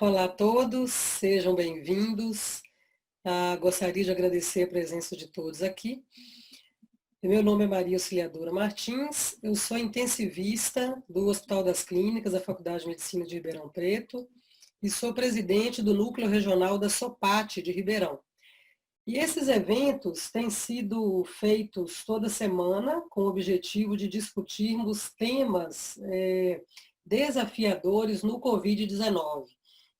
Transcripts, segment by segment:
Olá a todos, sejam bem-vindos. Gostaria de agradecer a presença de todos aqui. Meu nome é Maria Auxiliadora Martins, eu sou intensivista do Hospital das Clínicas da Faculdade de Medicina de Ribeirão Preto e sou presidente do Núcleo Regional da SOPAT de Ribeirão. E esses eventos têm sido feitos toda semana com o objetivo de discutirmos temas desafiadores no Covid-19.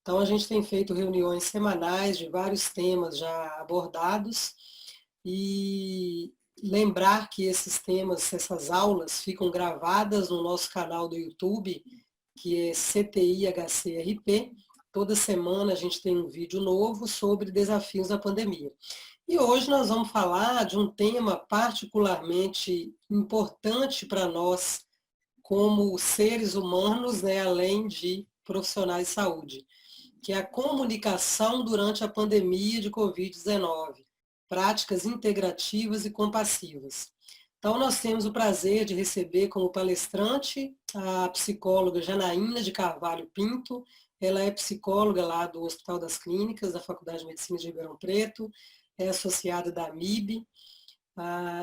Então, a gente tem feito reuniões semanais de vários temas já abordados e lembrar que esses temas, essas aulas ficam gravadas no nosso canal do YouTube, que é CTI-HCRP. Toda semana a gente tem um vídeo novo sobre desafios da pandemia. E hoje nós vamos falar de um tema particularmente importante para nós, como seres humanos, né, além de profissionais de saúde, que é a comunicação durante a pandemia de Covid-19, práticas integrativas e compassivas. Então, nós temos o prazer de receber como palestrante a psicóloga Janaína de Carvalho Pinto. Ela é psicóloga lá do Hospital das Clínicas, da Faculdade de Medicina de Ribeirão Preto, é associada da AMIB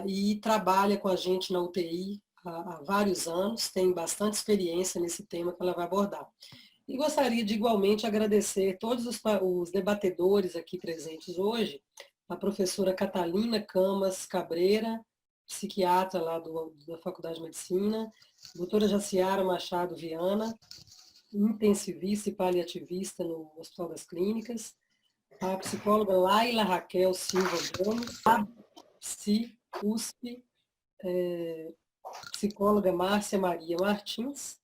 e trabalha com a gente na UTI há vários anos, tem bastante experiência nesse tema que ela vai abordar. E gostaria de igualmente agradecer todos os debatedores aqui presentes hoje, a professora Catalina Camas Cabreira, psiquiatra lá da Faculdade de Medicina, a doutora Jaciara Machado Viana, intensivista e paliativista no Hospital das Clínicas, a psicóloga Laila Raquel Silva Gomes, USP, psicóloga Márcia Maria Martins,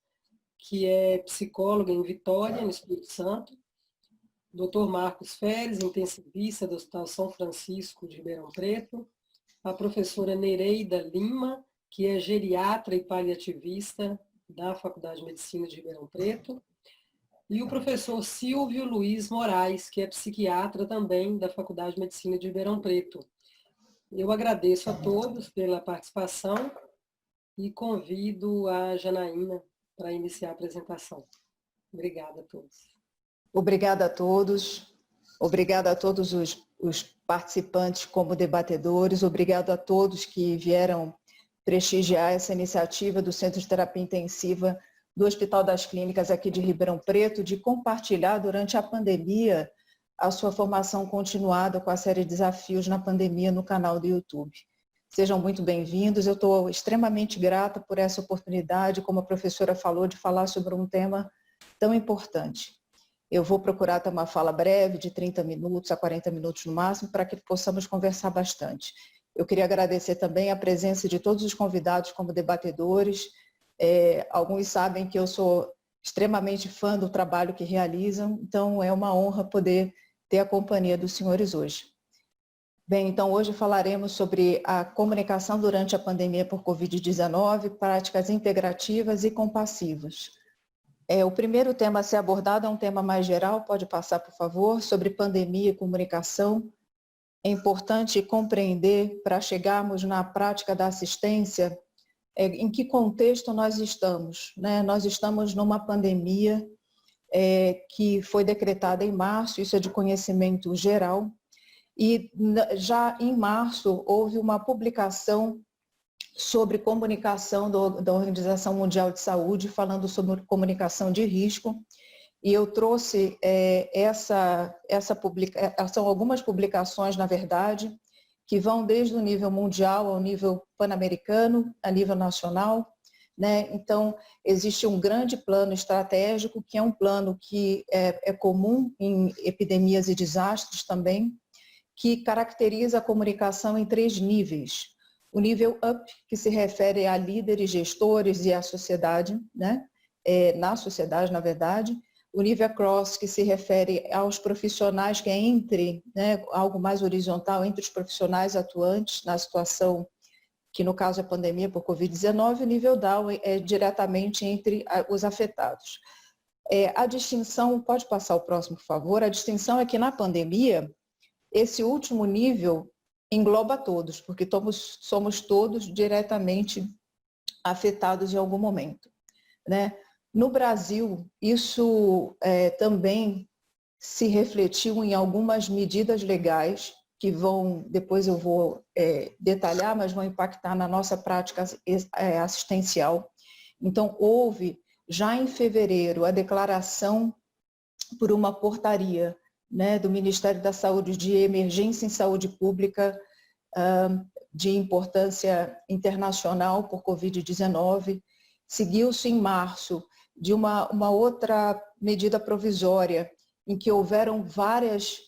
que é psicóloga em Vitória, no Espírito Santo, Dr. Marcos Feres, intensivista do Hospital São Francisco de Ribeirão Preto, a professora Nereida Lima, que é geriatra e paliativista da Faculdade de Medicina de Ribeirão Preto, e o professor Silvio Luiz Moraes, que é psiquiatra também da Faculdade de Medicina de Ribeirão Preto. Eu agradeço a todos pela participação e convido a Janaína para iniciar a apresentação. Obrigada a todos. Obrigada a todos. Obrigada a todos os participantes como debatedores. Obrigado a todos que vieram prestigiar essa iniciativa do Centro de Terapia Intensiva do Hospital das Clínicas aqui de Ribeirão Preto, de compartilhar durante a pandemia a sua formação continuada com a série de desafios na pandemia no canal do YouTube. Sejam muito bem-vindos. Eu estou extremamente grata por essa oportunidade, como a professora falou, de falar sobre um tema tão importante. Eu vou procurar ter uma fala breve, de 30 minutos a 40 minutos no máximo, para que possamos conversar bastante. Eu queria agradecer também a presença de todos os convidados como debatedores. Alguns sabem que eu sou extremamente fã do trabalho que realizam, então é uma honra poder ter a companhia dos senhores hoje. Bem, então hoje falaremos sobre a comunicação durante a pandemia por Covid-19, práticas integrativas e compassivas. O primeiro tema a ser abordado é um tema mais geral, pode passar, por favor, sobre pandemia e comunicação. É importante compreender, para chegarmos na prática da assistência, em que contexto nós estamos, né? Nós estamos numa pandemia que foi decretada em março, isso é de conhecimento geral, e já em março houve uma publicação sobre comunicação da Organização Mundial de Saúde, falando sobre comunicação de risco, e eu trouxe são algumas publicações, na verdade, que vão desde o nível mundial ao nível pan-americano, a nível nacional, né? Então, existe um grande plano estratégico, que é um plano que é comum em epidemias e desastres também, que caracteriza a comunicação em 3 níveis. O nível up, que se refere a líderes, gestores e à sociedade, né? Na sociedade, na verdade. O nível across, que se refere aos profissionais, que é entre, né, algo mais horizontal, entre os profissionais atuantes na situação, que no caso é a pandemia por Covid-19. O nível down é diretamente entre os afetados. A distinção, pode passar o próximo, por favor, a distinção é que na pandemia, esse último nível engloba todos, porque somos todos diretamente afetados em algum momento, né? No Brasil, isso também se refletiu em algumas medidas legais que depois eu vou detalhar, mas vão impactar na nossa prática assistencial. Então, houve já em fevereiro a declaração por uma portaria, né, do Ministério da Saúde de emergência em saúde pública de importância internacional por Covid-19. Seguiu-se em março de uma outra medida provisória em que houveram várias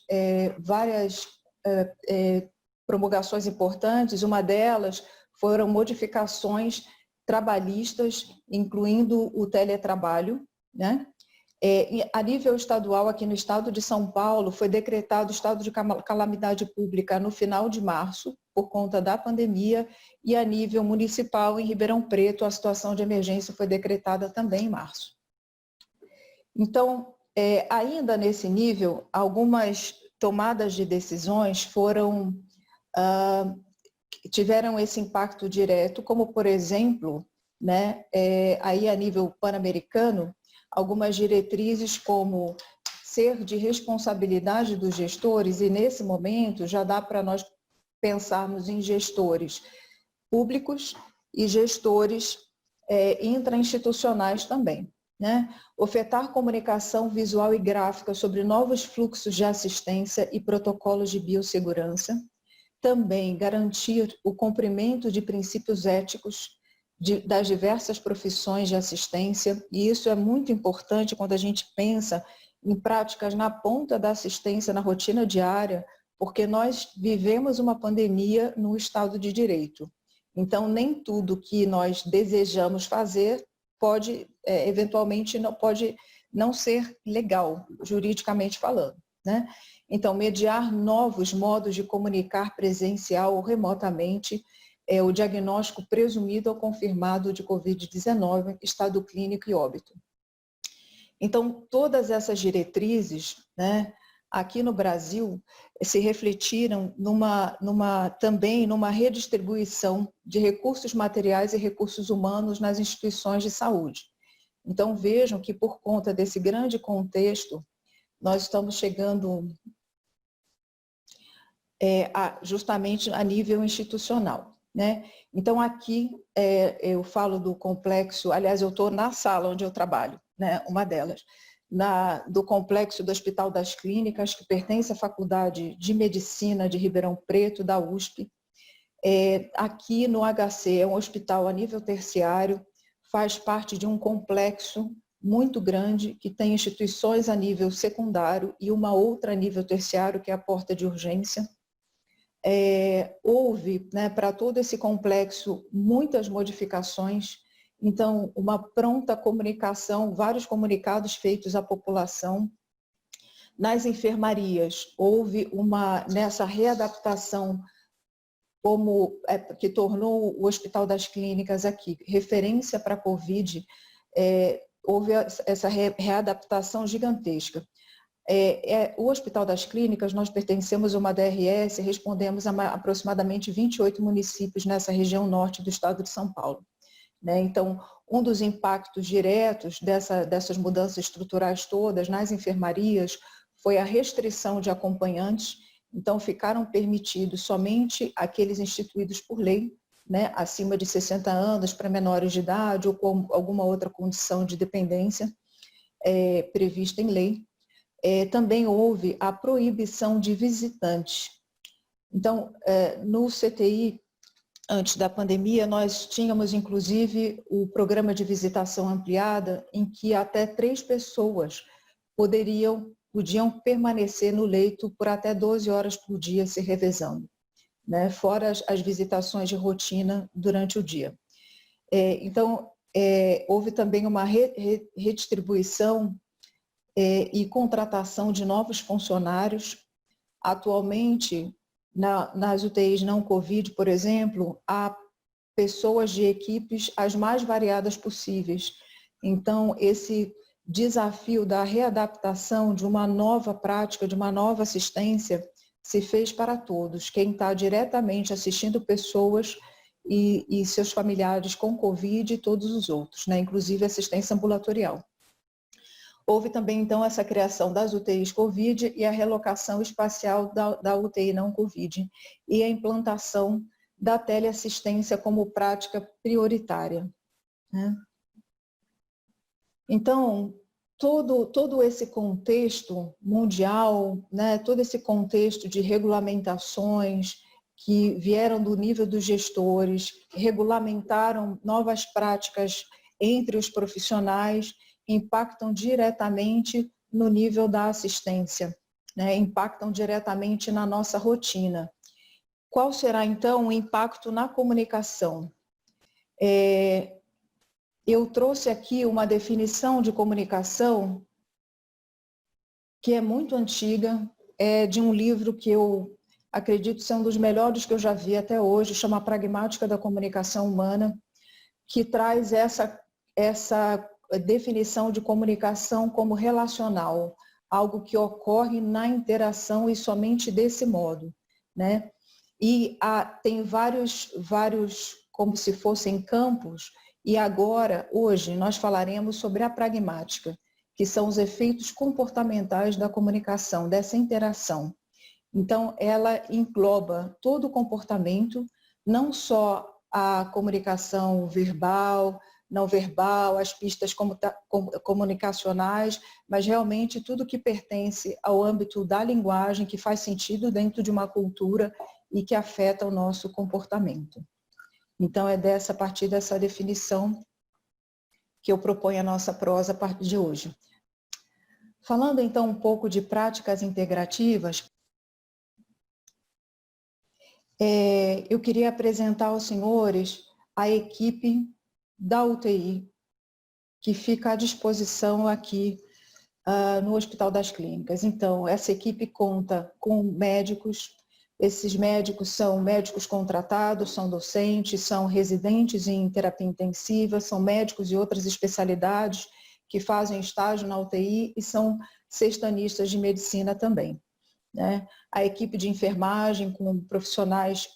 promulgações importantes. Uma delas foram modificações trabalhistas, incluindo o teletrabalho, né? A nível estadual, aqui no estado de São Paulo, foi decretado estado de calamidade pública no final de março, por conta da pandemia, e a nível municipal, em Ribeirão Preto, a situação de emergência foi decretada também em março. Então, ainda nesse nível, algumas tomadas de decisões tiveram esse impacto direto, como, por exemplo, né, aí a nível pan-americano, algumas diretrizes como ser de responsabilidade dos gestores, e nesse momento já dá para nós pensarmos em gestores públicos e gestores intrainstitucionais também, né? Ofertar comunicação visual e gráfica sobre novos fluxos de assistência e protocolos de biossegurança. Também garantir o cumprimento de princípios éticos das diversas profissões de assistência, e isso é muito importante quando a gente pensa em práticas na ponta da assistência, na rotina diária, porque nós vivemos uma pandemia no Estado de Direito. Então, nem tudo que nós desejamos fazer pode, eventualmente, pode não ser legal, juridicamente falando, né? Então, mediar novos modos de comunicar presencial ou remotamente o diagnóstico presumido ou confirmado de Covid-19, estado clínico e óbito. Então, todas essas diretrizes, né, aqui no Brasil, se refletiram também numa redistribuição de recursos materiais e recursos humanos nas instituições de saúde. Então, vejam que por conta desse grande contexto, nós estamos chegando justamente a nível institucional, né? Então, aqui eu falo do complexo, aliás, eu estou na sala onde eu trabalho, né, uma delas, do complexo do Hospital das Clínicas, que pertence à Faculdade de Medicina de Ribeirão Preto, da USP. Aqui no HC, é um hospital a nível terciário, faz parte de um complexo muito grande, que tem instituições a nível secundário e uma outra a nível terciário, que é a porta de urgência. Houve, né, para todo esse complexo, muitas modificações. Então, uma pronta comunicação, vários comunicados feitos à população. Nas enfermarias, houve nessa readaptação, que tornou o Hospital das Clínicas aqui referência para a Covid, houve essa readaptação gigantesca. O Hospital das Clínicas, nós pertencemos a uma DRS, respondemos a aproximadamente 28 municípios nessa região norte do estado de São Paulo, né? Então, um dos impactos diretos dessas mudanças estruturais todas nas enfermarias foi a restrição de acompanhantes. Então, ficaram permitidos somente aqueles instituídos por lei, né, acima de 60 anos, para menores de idade ou com alguma outra condição de dependência prevista em lei. Também houve a proibição de visitantes. Então, no CTI, antes da pandemia, nós tínhamos, inclusive, o programa de visitação ampliada, em que até 3 pessoas podiam permanecer no leito por até 12 horas por dia, se revezando, né? Fora as visitações de rotina durante o dia. Então, houve também uma redistribuição e contratação de novos funcionários. Atualmente, nas UTIs não Covid, por exemplo, há pessoas de equipes as mais variadas possíveis. Então, esse desafio da readaptação de uma nova prática, de uma nova assistência, se fez para todos. Quem está diretamente assistindo pessoas e seus familiares com Covid e todos os outros, né? Inclusive assistência ambulatorial. Houve também, então, essa criação das UTIs Covid e a relocação espacial da UTI não Covid e a implantação da teleassistência como prática prioritária, né? Então, todo esse contexto mundial, né, todo esse contexto de regulamentações que vieram do nível dos gestores, regulamentaram novas práticas entre os profissionais, impactam diretamente no nível da assistência, né, impactam diretamente na nossa rotina. Qual será, então, o impacto na comunicação? Eu trouxe aqui uma definição de comunicação que é muito antiga, é de um livro que eu acredito ser um dos melhores que eu já vi até hoje, chama Pragmática da Comunicação Humana, que traz essa definição de comunicação como relacional, algo que ocorre na interação e somente desse modo, né? E tem vários, como se fossem campos, e agora, hoje, nós falaremos sobre a pragmática, que são os efeitos comportamentais da comunicação, dessa interação. Então, ela engloba todo o comportamento, não só a comunicação verbal, não verbal, as pistas comunicacionais, mas realmente tudo que pertence ao âmbito da linguagem, que faz sentido dentro de uma cultura e que afeta o nosso comportamento. Então, é a partir dessa definição que eu proponho a nossa prosa a partir de hoje. Falando, então, um pouco de práticas integrativas, eu queria apresentar aos senhores a equipe da UTI, que fica à disposição aqui no Hospital das Clínicas. Então, essa equipe conta com médicos. Esses médicos são médicos contratados, são docentes, são residentes em terapia intensiva, são médicos de outras especialidades que fazem estágio na UTI e são sextanistas de medicina também, né? A equipe de enfermagem com profissionais,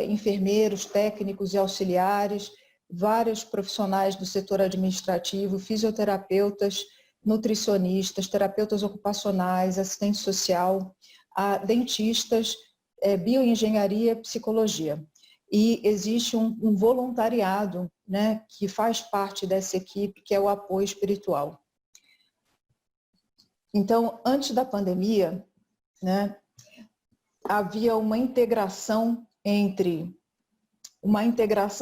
enfermeiros, técnicos e auxiliares, vários profissionais do setor administrativo, fisioterapeutas, nutricionistas, terapeutas ocupacionais, assistente social, dentistas, bioengenharia, psicologia. E existe um voluntariado, né, que faz parte dessa equipe, que é o apoio espiritual. Então, antes da pandemia, né, havia uma integração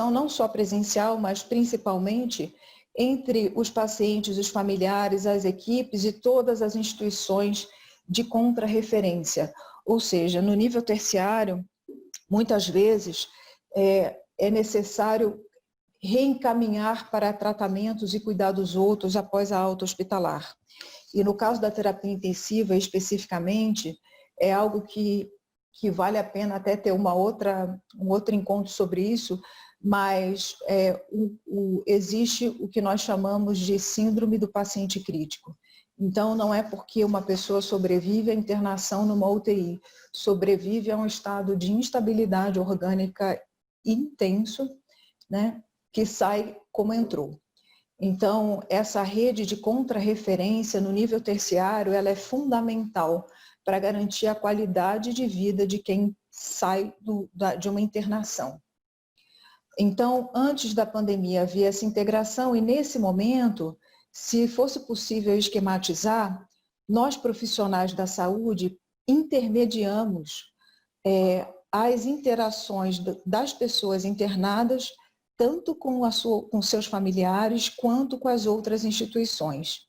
não só presencial, mas principalmente entre os pacientes, os familiares, as equipes e todas as instituições de contrarreferência. Ou seja, no nível terciário, muitas vezes é necessário reencaminhar para tratamentos e cuidar dos outros após a alta hospitalar. E no caso da terapia intensiva, especificamente, é algo que vale a pena até ter um outro encontro sobre isso, mas existe o que nós chamamos de síndrome do paciente crítico. Então, não é porque uma pessoa sobrevive à internação numa UTI, sobrevive a um estado de instabilidade orgânica intenso, né, que sai como entrou. Então, essa rede de contrarreferência no nível terciário, ela é fundamental para garantir a qualidade de vida de quem sai de uma internação. Então, antes da pandemia havia essa integração e nesse momento, se fosse possível esquematizar, nós profissionais da saúde intermediamos as interações das pessoas internadas, tanto com seus familiares, quanto com as outras instituições.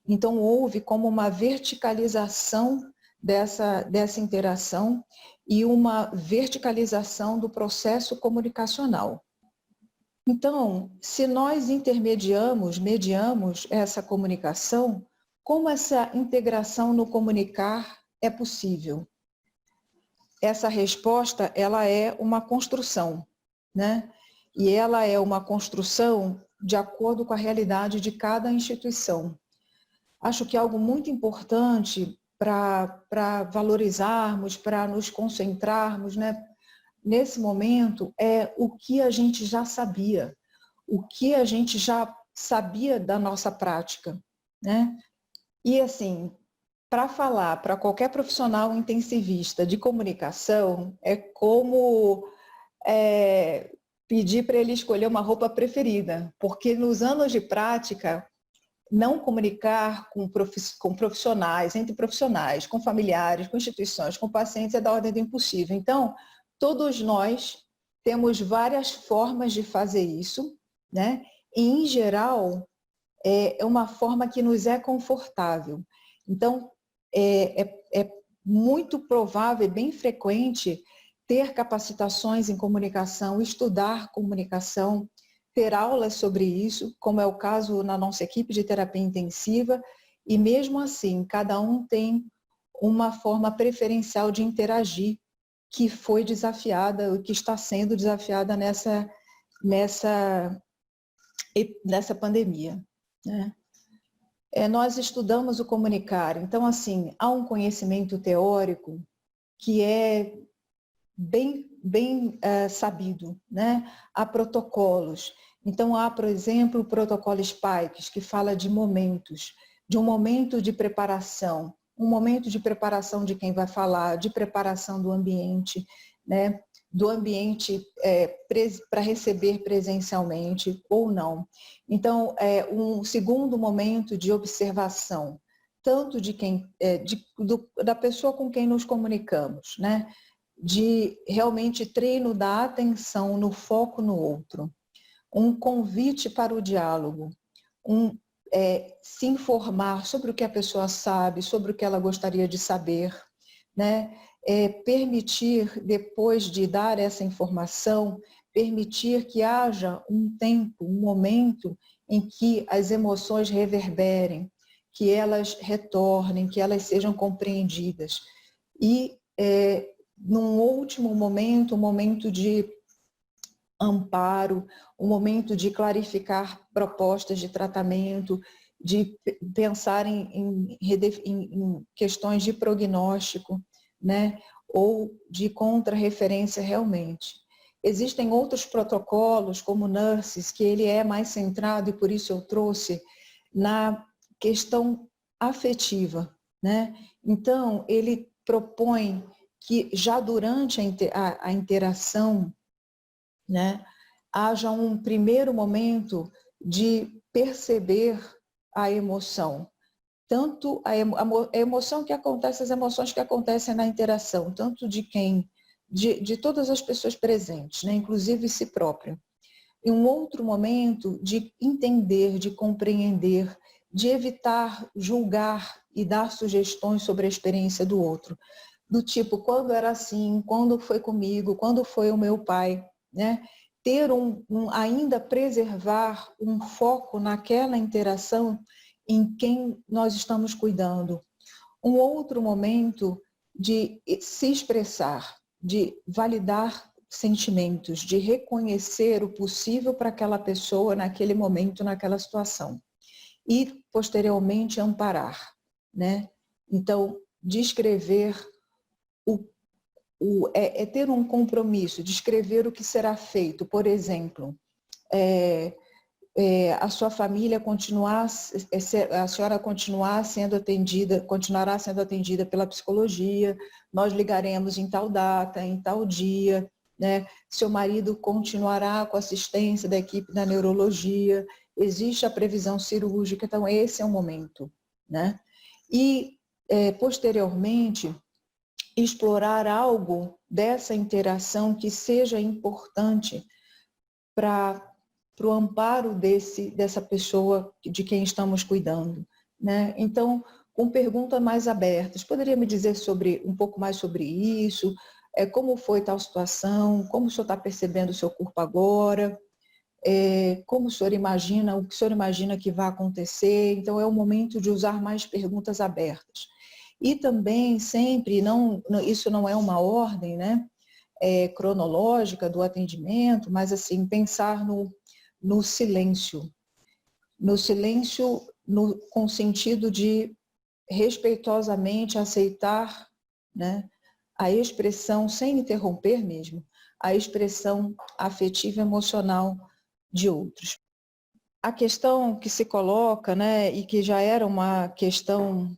Então, houve como uma verticalização dessa interação e uma verticalização do processo comunicacional. Então, se nós mediamos essa comunicação, como essa integração no comunicar é possível? Essa resposta, ela é uma construção, né? E ela é uma construção de acordo com a realidade de cada instituição. Acho que algo muito importante para valorizarmos, para nos concentrarmos, né, nesse momento, é o que a gente já sabia, o que a gente já sabia da nossa prática, né? E assim, para falar para qualquer profissional intensivista de comunicação, é como pedir para ele escolher uma roupa preferida, porque nos anos de prática, não comunicar com profissionais, entre profissionais, com familiares, com instituições, com pacientes é da ordem do impossível. Então, todos nós temos várias formas de fazer isso, né? E, em geral, é uma forma que nos é confortável. Então, é muito provável e bem frequente ter capacitações em comunicação, estudar comunicação, ter aulas sobre isso, como é o caso na nossa equipe de terapia intensiva, e mesmo assim, cada um tem uma forma preferencial de interagir que foi desafiada, que está sendo desafiada nessa pandemia, né? Nós estudamos o comunicar, então assim, há um conhecimento teórico que é bem sabido, né? Há protocolos. Então, há, por exemplo, o protocolo Spikes, que fala de momentos, de um momento de preparação, um momento de preparação de quem vai falar, de preparação do ambiente, né? Do ambiente para receber presencialmente ou não. Então, um segundo momento de observação, tanto de quem, da pessoa com quem nos comunicamos, né? De realmente treino da atenção no foco no outro, um convite para o diálogo, se informar sobre o que a pessoa sabe, sobre o que ela gostaria de saber, né? Permitir, depois de dar essa informação, permitir que haja um tempo, um momento em que as emoções reverberem, que elas retornem, que elas sejam compreendidas. E num último momento, um momento de amparo, um momento de clarificar propostas de tratamento, de pensar em questões de prognóstico, né? Ou de contrarreferência realmente. Existem outros protocolos, como NURSES, que ele é mais centrado, e por isso eu trouxe, na questão afetiva, né? Então, ele propõe que já durante a interação, né, haja um primeiro momento de perceber a emoção. Tanto a emoção que acontece, as emoções que acontecem na interação, tanto de todas as pessoas presentes, né, inclusive si próprio. E um outro momento de entender, de compreender, de evitar julgar e dar sugestões sobre a experiência do outro. Do tipo, quando era assim, quando foi comigo, quando foi o meu pai, né? Ter ainda preservar um foco naquela interação em quem nós estamos cuidando. Um outro momento de se expressar, de validar sentimentos, de reconhecer o possível para aquela pessoa naquele momento, naquela situação. E, posteriormente, amparar, né? Então, descrever ter um compromisso, descrever o que será feito. Por exemplo, a sua família a senhora continuará sendo atendida pela psicologia, nós ligaremos em tal data, em tal dia, né? Seu marido continuará com assistência da equipe da neurologia, existe a previsão cirúrgica, então esse é o momento, né? E, posteriormente, explorar algo dessa interação que seja importante para o amparo dessa pessoa de quem estamos cuidando, né? Então, com perguntas mais abertas, poderia me dizer um pouco mais sobre isso? Como foi tal situação? Como o senhor está percebendo o seu corpo agora? Como o senhor imagina, o que o senhor imagina que vai acontecer? Então, é o momento de usar mais perguntas abertas. E também sempre, isso não é uma ordem, né, cronológica do atendimento, mas assim, pensar no silêncio. No silêncio com sentido de respeitosamente aceitar, né, a expressão, sem interromper mesmo, a expressão afetiva e emocional de outros. a questão que se coloca, né, e que já era uma questão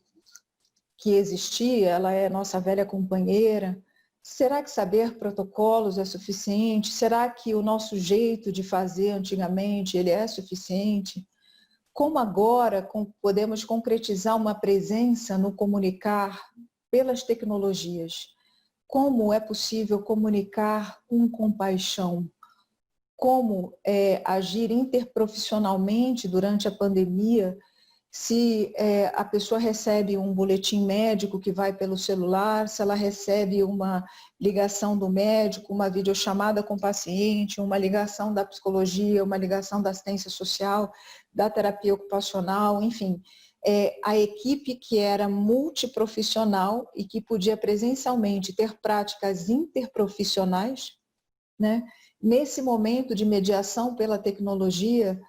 que existia, ela é nossa velha companheira. Será que saber protocolos é suficiente? Será que o nosso jeito de fazer antigamente ele é suficiente? Como agora podemos concretizar uma presença no comunicar pelas tecnologias? Como é possível comunicar com compaixão? Como agir interprofissionalmente durante a pandemia, se a pessoa recebe um boletim médico que vai pelo celular, se ela recebe uma ligação do médico, uma videochamada com o paciente, uma ligação da psicologia, uma ligação da assistência social, da terapia ocupacional, enfim. A equipe que era multiprofissional e que podia presencialmente ter práticas interprofissionais, né? Nesse momento de mediação pela tecnologia,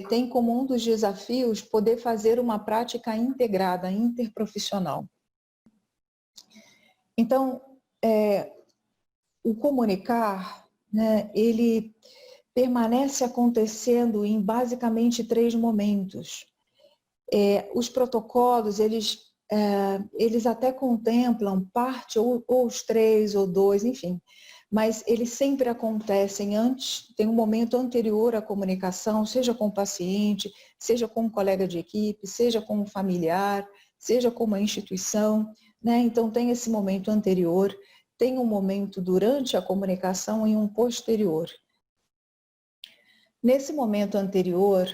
tem como um dos desafios poder fazer uma prática integrada, interprofissional. Então, o comunicar, né, ele permanece acontecendo em basicamente 3 momentos. Os protocolos, eles até contemplam parte, ou os 3 ou 2, enfim, mas eles sempre acontecem antes, tem um momento anterior à comunicação, seja com o paciente, seja com um colega de equipe, seja com um familiar, seja com uma instituição, né? Então tem esse momento anterior, tem um momento durante a comunicação e um posterior. Nesse momento anterior,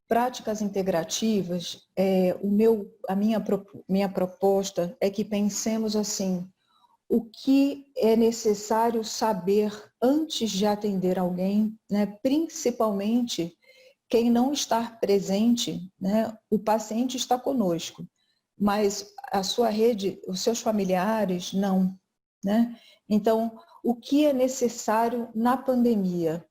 práticas integrativas, a minha proposta é que pensemos assim: o que é necessário saber antes de atender alguém, né? Principalmente quem não está presente, né? O paciente está conosco, mas a sua rede, os seus familiares, não, né? Então, o que é necessário na pandemia?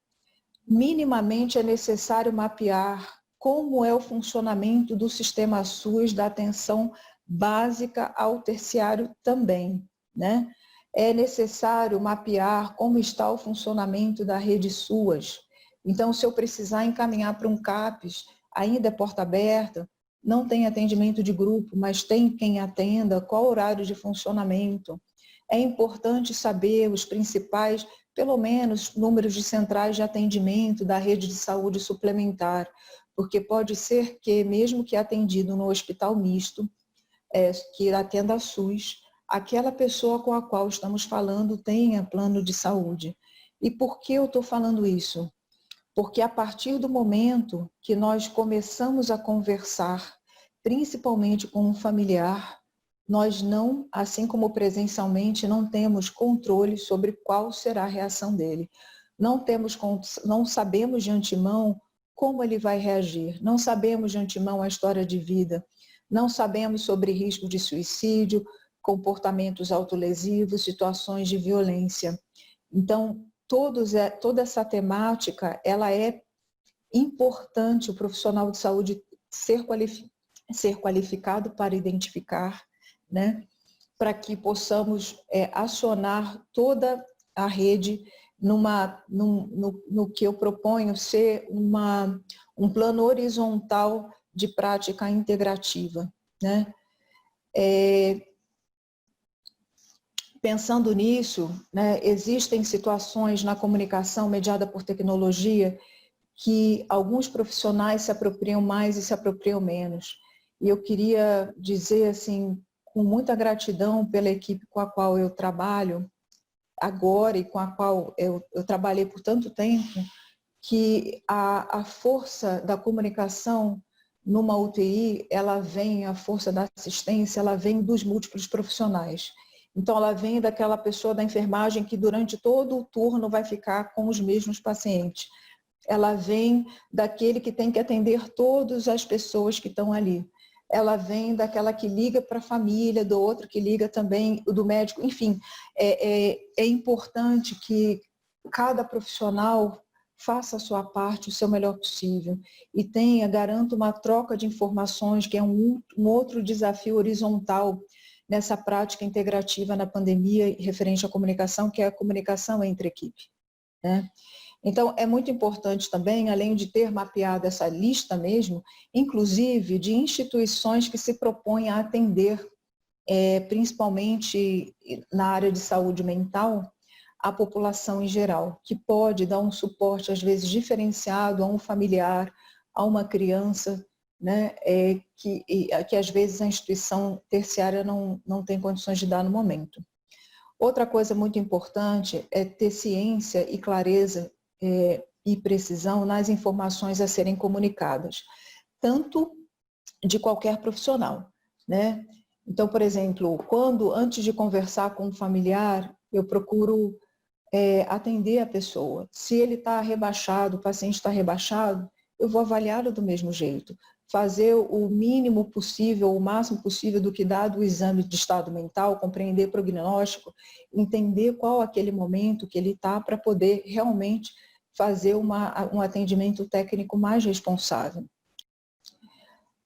Minimamente é necessário mapear como é o funcionamento do sistema SUS, da atenção básica ao terciário também, né? É necessário mapear como está o funcionamento da rede SUAS. Então, se eu precisar encaminhar para um CAPS, ainda é porta aberta, não tem atendimento de grupo, mas tem quem atenda, qual o horário de funcionamento. É importante saber os principais, pelo menos, números de centrais de atendimento da rede de saúde suplementar, porque pode ser que, mesmo que atendido no hospital misto, que atenda a SUS, aquela pessoa com a qual estamos falando tenha plano de saúde. E por que eu estou falando isso? Porque a partir do momento que nós começamos a conversar, principalmente com um familiar, nós não, assim como presencialmente, não temos controle sobre qual será a reação dele. Não sabemos de antemão como ele vai reagir, não sabemos de antemão a história de vida, não sabemos sobre risco de suicídio, comportamentos autolesivos, situações de violência. Então, toda essa temática, ela é importante o profissional de saúde ser qualificado para identificar, né, para que possamos acionar toda a rede no que eu proponho ser um plano horizontal de prática integrativa, né? Pensando nisso, né, existem situações na comunicação mediada por tecnologia que alguns profissionais se apropriam mais e se apropriam menos. E eu queria dizer, assim, com muita gratidão pela equipe com a qual eu trabalho agora e com a qual eu trabalhei por tanto tempo, que a força da comunicação numa UTI, a força da assistência, ela vem dos múltiplos profissionais. Então, ela vem daquela pessoa da enfermagem que durante todo o turno vai ficar com os mesmos pacientes. Ela vem daquele que tem que atender todas as pessoas que estão ali. Ela vem daquela que liga para a família, do outro que liga também, do médico. Enfim, é importante que cada profissional faça a sua parte, o seu melhor possível. E garanta uma troca de informações, que é um outro desafio horizontal nessa prática integrativa na pandemia referente à comunicação, que é a comunicação entre equipe, né? Então, é muito importante também, além de ter mapeado essa lista mesmo, inclusive de instituições que se propõem a atender, principalmente na área de saúde mental, a população em geral, que pode dar um suporte, às vezes, diferenciado a um familiar, a uma criança, né, que às vezes a instituição terciária não tem condições de dar no momento. Outra coisa muito importante é ter ciência e clareza e precisão nas informações a serem comunicadas, tanto de qualquer profissional, né? Então, por exemplo, antes de conversar com um familiar, eu procuro atender a pessoa. Se ele está rebaixado, o paciente está rebaixado, eu vou avaliá-lo do mesmo jeito. Fazer o mínimo possível, o máximo possível do que dado o exame de estado mental, compreender o prognóstico, entender qual aquele momento que ele está para poder realmente fazer um atendimento técnico mais responsável.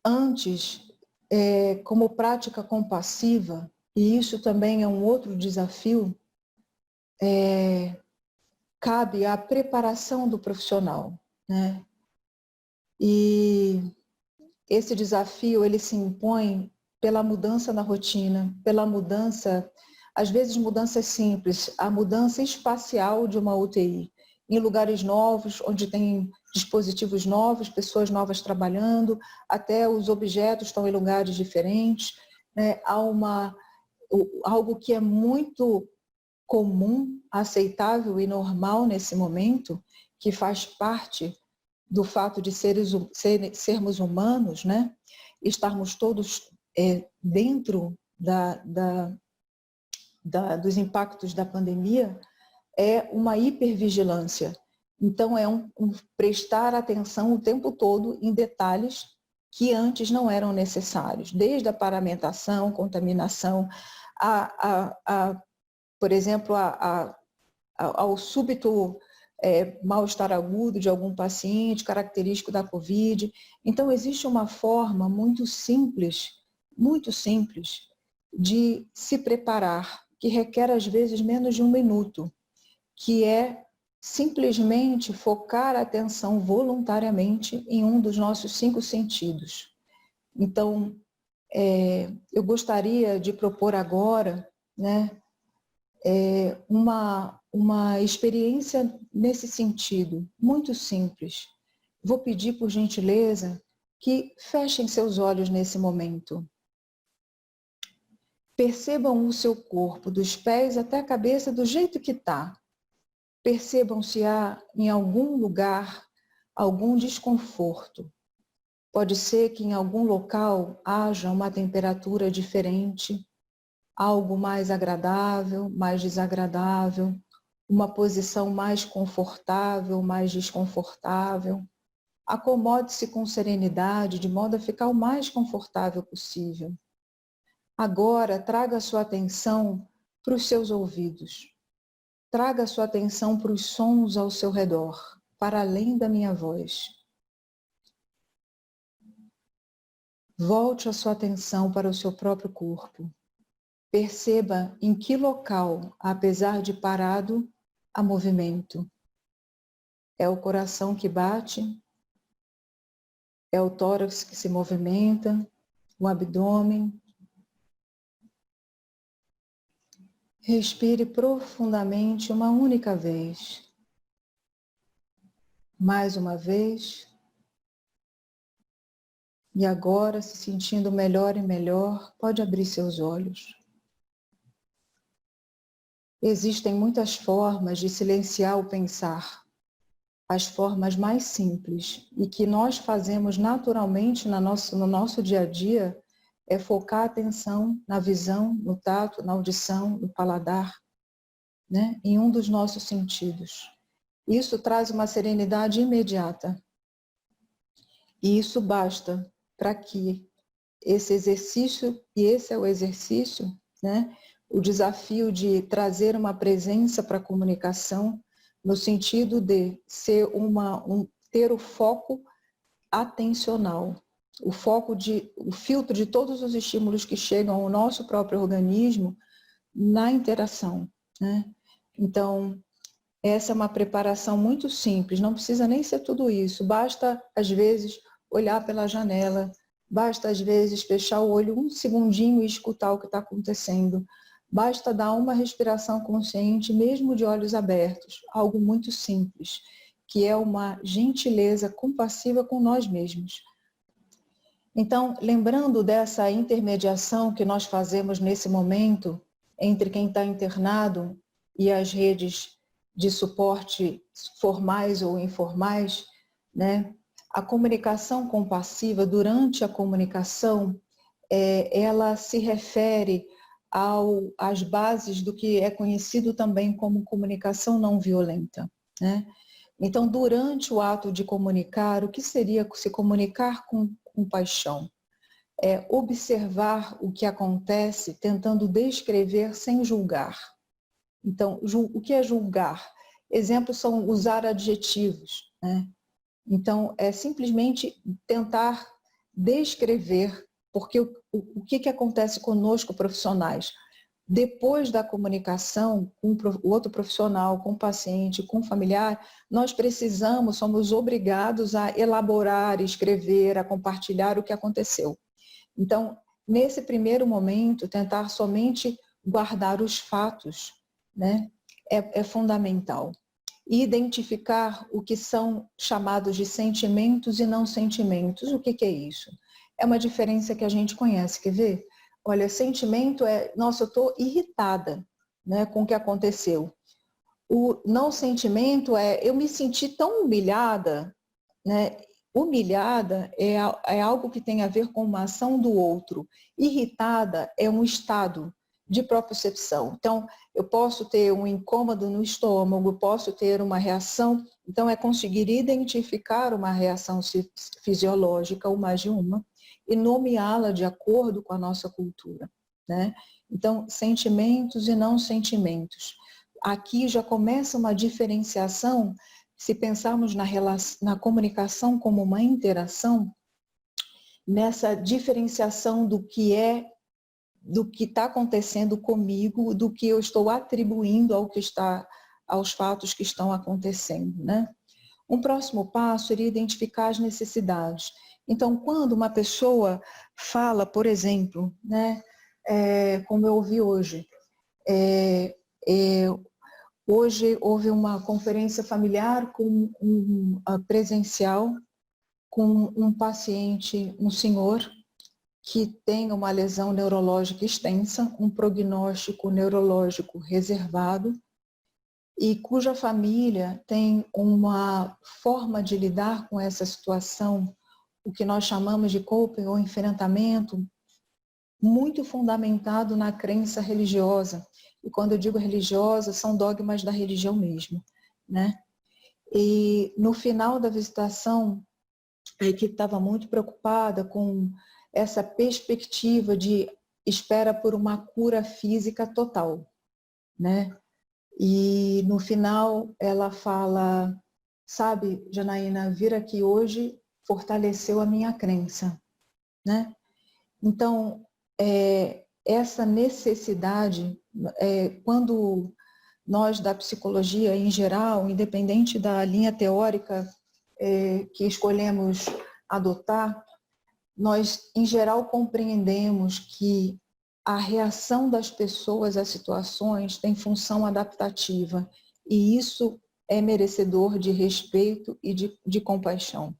Antes, como prática compassiva, e isso também é um outro desafio, cabe a preparação do profissional, né? E esse desafio, ele se impõe pela mudança na rotina, pela mudança, às vezes mudanças simples, a mudança espacial de uma UTI, em lugares novos, onde tem dispositivos novos, pessoas novas trabalhando, até os objetos estão em lugares diferentes, né? Há algo que é muito comum, aceitável e normal nesse momento, que faz parte do fato de sermos humanos, né? Estarmos todos dentro dos impactos da pandemia, é uma hipervigilância. Então, é um prestar atenção o tempo todo em detalhes que antes não eram necessários, desde a paramentação, contaminação, por exemplo, ao súbito mal-estar agudo de algum paciente, característico da COVID. Então, existe uma forma muito simples de se preparar, que requer às vezes menos de 1 minuto, que é simplesmente focar a atenção voluntariamente em um dos nossos 5 sentidos. Então, eu gostaria de propor agora, né, uma experiência nesse sentido, muito simples. Vou pedir, por gentileza, que fechem seus olhos nesse momento. Percebam o seu corpo, dos pés até a cabeça, do jeito que está. Percebam se há em algum lugar algum desconforto. Pode ser que em algum local haja uma temperatura diferente, algo mais agradável, mais desagradável, uma posição mais confortável, mais desconfortável. Acomode-se com serenidade, de modo a ficar o mais confortável possível. Agora, traga a sua atenção para os seus ouvidos. Traga a sua atenção para os sons ao seu redor, para além da minha voz. Volte a sua atenção para o seu próprio corpo. Perceba em que local, apesar de parado, há movimento. É o coração que bate? É o tórax que se movimenta? O abdômen? Respire profundamente uma única vez. Mais uma vez. E agora, se sentindo melhor e melhor, pode abrir seus olhos. Existem muitas formas de silenciar o pensar. As formas mais simples e que nós fazemos naturalmente no nosso dia a dia é focar a atenção na visão, no tato, na audição, no paladar, né? Em um dos nossos sentidos. Isso traz uma serenidade imediata. E isso basta para que esse exercício, e esse é o exercício, né? O desafio de trazer uma presença para a comunicação, no sentido de ser ter o foco atencional, o filtro de todos os estímulos que chegam ao nosso próprio organismo na interação, né? Então, Essa é uma preparação muito simples, não precisa nem ser tudo isso. Basta, às vezes, olhar pela janela, basta, às vezes, fechar o olho um segundinho e escutar o que está acontecendo. Basta dar uma respiração consciente, mesmo de olhos abertos, algo muito simples, que é uma gentileza compassiva com nós mesmos. Então, lembrando dessa intermediação que nós fazemos nesse momento entre quem está internado e as redes de suporte formais ou informais, né? A comunicação compassiva, durante a comunicação, ela se refere às bases do que é conhecido também como comunicação não violenta, né? Então, durante o ato de comunicar, o que seria se comunicar com paixão? É observar o que acontece, tentando descrever sem julgar. Então, o que é julgar? Exemplos são usar adjetivos, né? Então, é simplesmente tentar descrever, porque o que acontece conosco, profissionais? Depois da comunicação com o outro profissional, com o paciente, com o familiar, nós precisamos, somos obrigados a elaborar, escrever, a compartilhar o que aconteceu. Então, nesse primeiro momento, tentar somente guardar os fatos, né, é fundamental. E identificar o que são chamados de sentimentos e não sentimentos. O que é isso? É uma diferença que a gente conhece, quer ver? Olha, sentimento é, nossa, eu estou irritada, né, com o que aconteceu. O não sentimento é, eu me senti tão humilhada, né? Humilhada é algo que tem a ver com uma ação do outro. Irritada é um estado de propriocepção. Então, eu posso ter um incômodo no estômago, posso ter uma reação. Então, é conseguir identificar uma reação fisiológica, ou mais de uma, e nomeá-la de acordo com a nossa cultura, né? Então, sentimentos e não sentimentos. Aqui já começa uma diferenciação. Se pensarmos na comunicação como uma interação, nessa diferenciação do que está acontecendo comigo, do que eu estou atribuindo aos fatos que estão acontecendo, né? Um próximo passo seria identificar as necessidades. Então, quando uma pessoa fala, por exemplo, né, como eu ouvi hoje, hoje houve uma conferência familiar presencial com um paciente, um senhor, que tem uma lesão neurológica extensa, um prognóstico neurológico reservado, e cuja família tem uma forma de lidar com essa situação, o que nós chamamos de coping ou enfrentamento, muito fundamentado na crença religiosa. E quando eu digo religiosa, são dogmas da religião mesmo, né? E no final da visitação, a equipe estava muito preocupada com essa perspectiva de espera por uma cura física total, né? E no final ela fala, sabe, Janaína, vir aqui hoje fortaleceu a minha crença, né? Então, essa necessidade, quando nós da psicologia em geral, independente da linha teórica que escolhemos adotar, nós em geral compreendemos que a reação das pessoas às situações tem função adaptativa e isso é merecedor de respeito e de compaixão.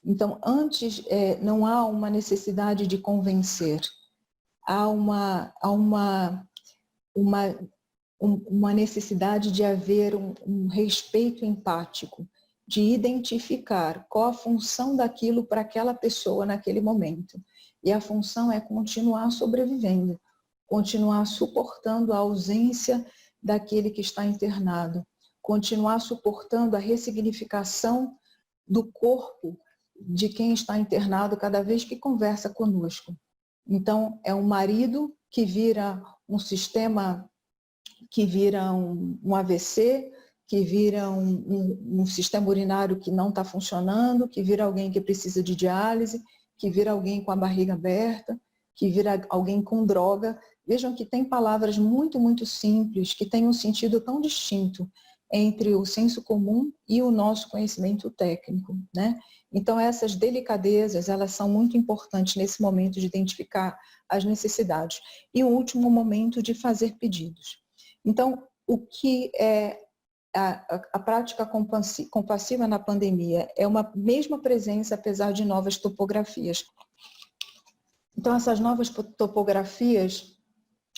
Então, antes, não há uma necessidade de convencer, há uma necessidade de haver um respeito empático, de identificar qual a função daquilo para aquela pessoa naquele momento. E a função é continuar sobrevivendo, continuar suportando a ausência daquele que está internado, continuar suportando a ressignificação do corpo de quem está internado cada vez que conversa conosco. Então, é um marido que vira um sistema, que vira um AVC, que vira um sistema urinário que não está funcionando, que vira alguém que precisa de diálise, que vira alguém com a barriga aberta, que vira alguém com droga. Vejam que tem palavras muito, muito simples, que têm um sentido tão distinto, entre o senso comum e o nosso conhecimento técnico, né? Então, essas delicadezas, elas são muito importantes nesse momento de identificar as necessidades. E o último momento de fazer pedidos. Então, o que é a prática compassiva na pandemia é uma mesma presença, apesar de novas topografias. Então, essas novas topografias,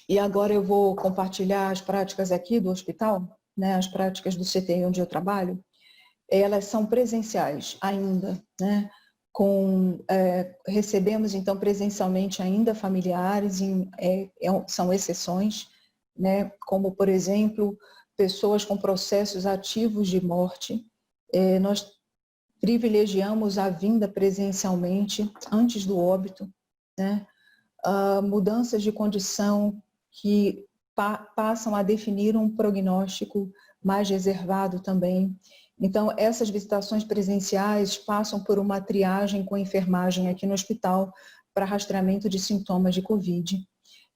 e agora eu vou compartilhar as práticas aqui do hospital, né, as práticas do CTI onde eu trabalho, elas são presenciais ainda, né? Recebemos então presencialmente ainda familiares, são exceções, né? Como por exemplo, pessoas com processos ativos de morte. Nós privilegiamos a vinda presencialmente antes do óbito, né? Mudanças de condição que passam a definir um prognóstico mais reservado também. Então, essas visitações presenciais passam por uma triagem com a enfermagem aqui no hospital para rastreamento de sintomas de Covid.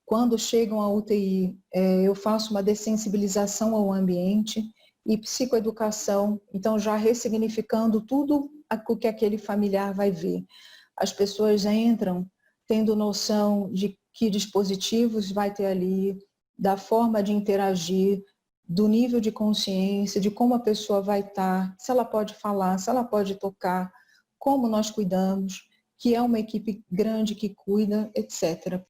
Quando chegam à UTI, eu faço uma dessensibilização ao ambiente e psicoeducação, então já ressignificando tudo o que aquele familiar vai ver. As pessoas entram tendo noção de que dispositivos vai ter ali, da forma de interagir, do nível de consciência, de como a pessoa vai estar, se ela pode falar, se ela pode tocar, como nós cuidamos, que é uma equipe grande que cuida, etc.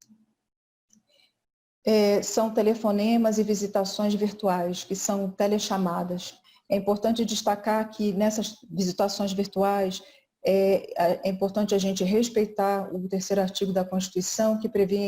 São telefonemas e visitações virtuais, que são telechamadas. É importante destacar que nessas visitações virtuais é importante a gente respeitar o terceiro artigo da Constituição, que prevê a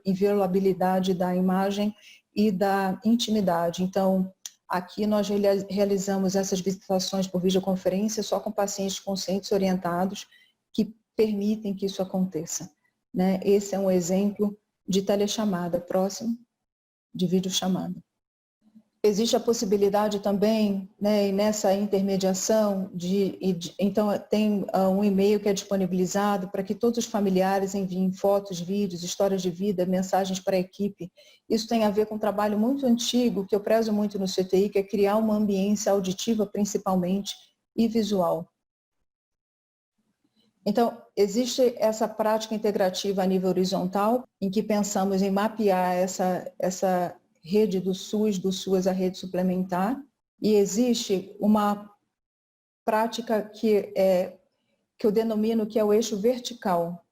inviolabilidade da imagem e da intimidade. Então, aqui nós realizamos essas visitações por videoconferência só com pacientes conscientes orientados que permitem que isso aconteça, né? Esse é um exemplo de telechamada. Próximo, de videochamada. Existe a possibilidade também, né, nessa intermediação, então tem um e-mail que é disponibilizado para que todos os familiares enviem fotos, vídeos, histórias de vida, mensagens para a equipe. Isso tem a ver com um trabalho muito antigo, que eu prezo muito no CTI, que é criar uma ambiência auditiva, principalmente, e visual. Então, existe essa prática integrativa a nível horizontal, em que pensamos em mapear essa rede do SUS a rede suplementar, e existe uma prática que eu denomino que é o eixo vertical.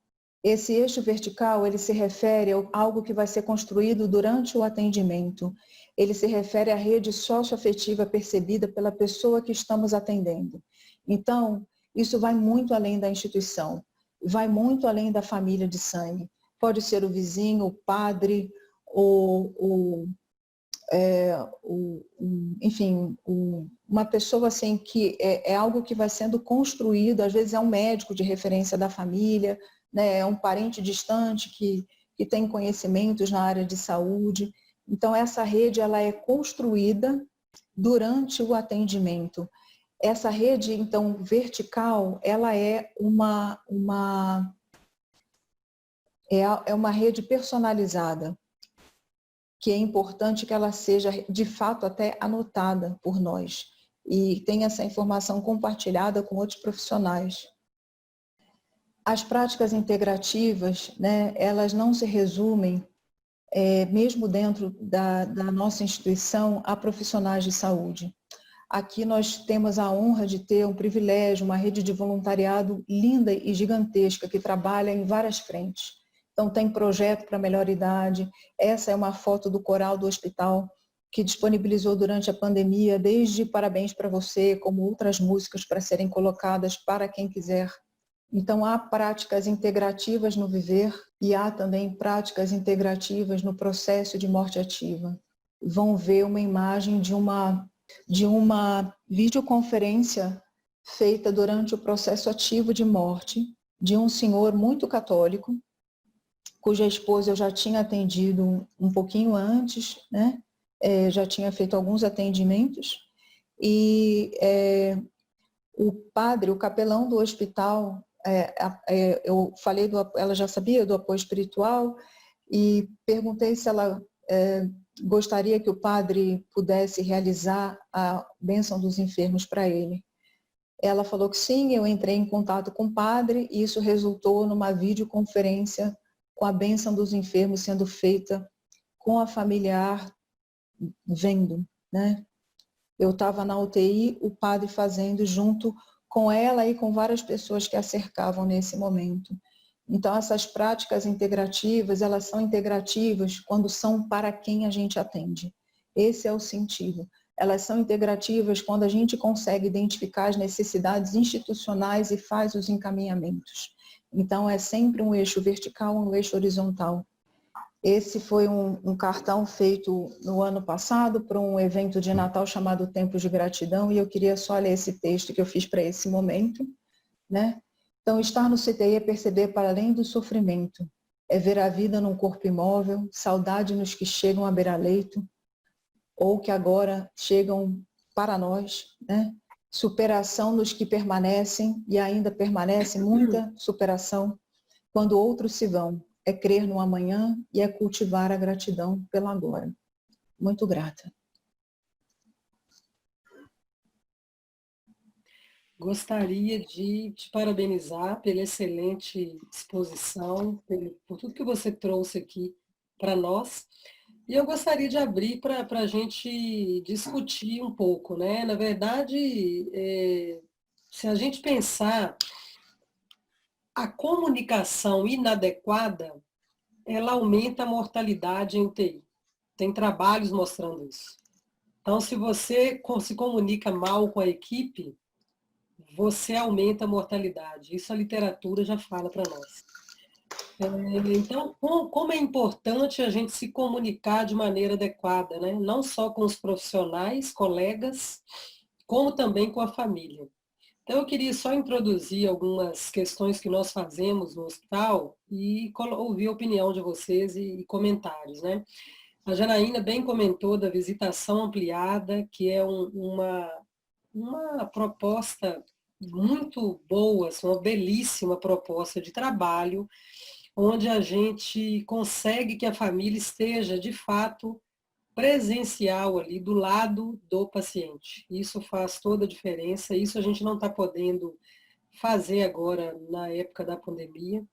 Esse eixo vertical, ele se refere a algo que vai ser construído durante o atendimento. Ele se refere à rede socioafetiva percebida pela pessoa que estamos atendendo. Então, isso vai muito além da instituição, vai muito além da família de sangue. Pode ser o vizinho, o padre, enfim, uma pessoa assim que é algo que vai sendo construído, às vezes é um médico de referência da família, né, é um parente distante que tem conhecimentos na área de saúde. Então, essa rede ela é construída durante o atendimento. Essa rede, então, vertical, ela é uma rede personalizada, que é importante que ela seja, de fato, até anotada por nós e tenha essa informação compartilhada com outros profissionais. As práticas integrativas, né, elas não se resumem, mesmo dentro da nossa instituição, a profissionais de saúde. Aqui nós temos a honra de ter um privilégio, uma rede de voluntariado linda e gigantesca que trabalha em várias frentes. Então tem projeto para melhor idade, essa é uma foto do coral do hospital que disponibilizou durante a pandemia, desde Parabéns para Você, como outras músicas para serem colocadas para quem quiser. Então há práticas integrativas no viver e há também práticas integrativas no processo de morte ativa. Vão ver uma imagem de uma videoconferência feita durante o processo ativo de morte de um senhor muito católico, cuja esposa eu já tinha atendido um pouquinho antes, né? Já tinha feito alguns atendimentos, e o padre, o capelão do hospital, eu falei, ela já sabia do apoio espiritual, e perguntei se ela gostaria que o padre pudesse realizar a bênção dos enfermos para ele. Ela falou que sim, eu entrei em contato com o padre e isso resultou numa videoconferência com a bênção dos enfermos sendo feita com a familiar vendo, né? Eu estava na UTI, o padre fazendo junto com ela e com várias pessoas que a cercavam nesse momento. Então, essas práticas integrativas, elas são integrativas quando são para quem a gente atende. Esse é o sentido. Elas são integrativas quando a gente consegue identificar as necessidades institucionais e faz os encaminhamentos. Então, é sempre um eixo vertical, um eixo horizontal. Esse foi um cartão feito no ano passado para um evento de Natal chamado Tempos de Gratidão, e eu queria só ler esse texto que eu fiz para esse momento, né? Então, estar no CTI é perceber para além do sofrimento, é ver a vida num corpo imóvel, saudade nos que chegam à beira-leito, ou que agora chegam para nós, né? Superação nos que permanecem, e ainda permanece muita superação, quando outros se vão. É crer no amanhã e é cultivar a gratidão pelo agora. Muito grata. Gostaria de te parabenizar pela excelente exposição, por tudo que você trouxe aqui para nós. E eu gostaria de abrir para a gente discutir um pouco, né? Na verdade, se a gente pensar, a comunicação inadequada, ela aumenta a mortalidade em UTI. Tem trabalhos mostrando isso. Então, se você se comunica mal com a equipe, você aumenta a mortalidade. Isso a literatura já fala para nós. Então, como é importante a gente se comunicar de maneira adequada, né? Não só com os profissionais, colegas, como também com a família. Então, eu queria só introduzir algumas questões que nós fazemos no hospital e ouvir a opinião de vocês e comentários, né? A Janaína bem comentou da visitação ampliada, que é uma proposta muito boa, assim, uma belíssima proposta de trabalho, onde a gente consegue que a família esteja, de fato, presencial ali, do lado do paciente. Isso faz toda a diferença, isso a gente não está podendo fazer agora na época da pandemia.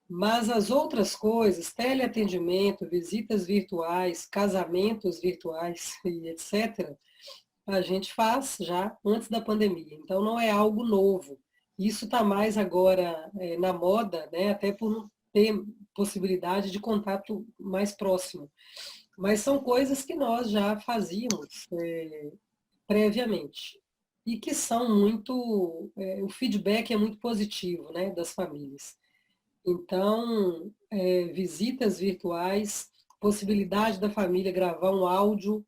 Mas as outras coisas, teleatendimento, visitas virtuais, casamentos virtuais e etc., a gente faz já antes da pandemia. Então, não é algo novo. Isso está mais agora na moda, né? Até por não ter possibilidade de contato mais próximo. Mas são coisas que nós já fazíamos previamente. E que são muito. O feedback é muito positivo, né, das famílias. Então, visitas virtuais, possibilidade da família gravar um áudio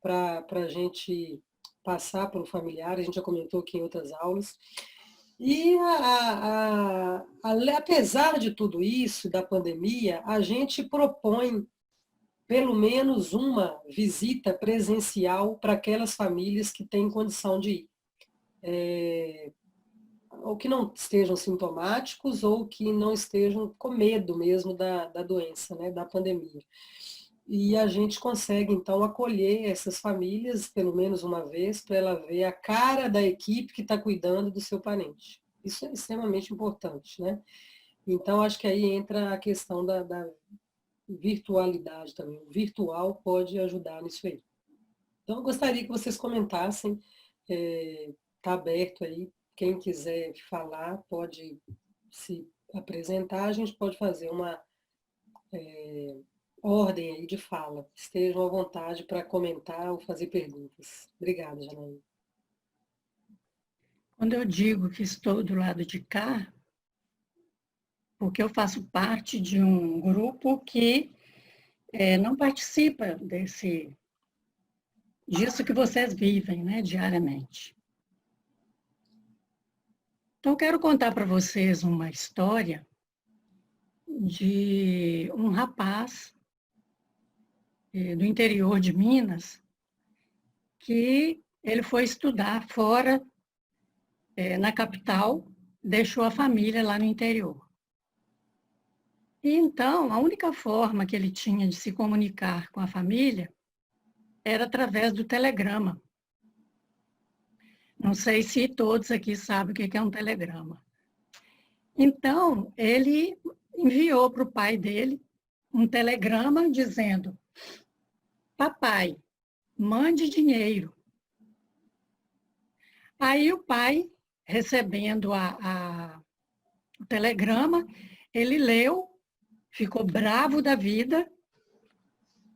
para a gente passar para o familiar, a gente já comentou aqui em outras aulas. E, apesar de tudo isso, da pandemia, a gente propõe pelo menos uma visita presencial para aquelas famílias que têm condição de ir. Ou que não estejam sintomáticos, ou que não estejam com medo mesmo da doença, né, da pandemia. E a gente consegue, então, acolher essas famílias, pelo menos uma vez, para ela ver a cara da equipe que está cuidando do seu parente. Isso é extremamente importante, né? Então, acho que aí entra a questão da virtualidade também. O virtual pode ajudar nisso aí. Então, eu gostaria que vocês comentassem, está aberto aí, quem quiser falar pode se apresentar, a gente pode fazer uma ordem aí de fala. Estejam à vontade para comentar ou fazer perguntas. Obrigada, Janaína. Quando eu digo que estou do lado de cá, porque eu faço parte de um grupo que não participa disso que vocês vivem, né, diariamente. Então, eu quero contar para vocês uma história de um rapaz do interior de Minas, que ele foi estudar fora, na capital, deixou a família lá no interior. E então, a única forma que ele tinha de se comunicar com a família era através do telegrama. Não sei se todos aqui sabem o que é um telegrama. Então, ele enviou para o pai dele um telegrama dizendo: papai, mande dinheiro. Aí o pai, recebendo o telegrama, ele leu, ficou bravo da vida,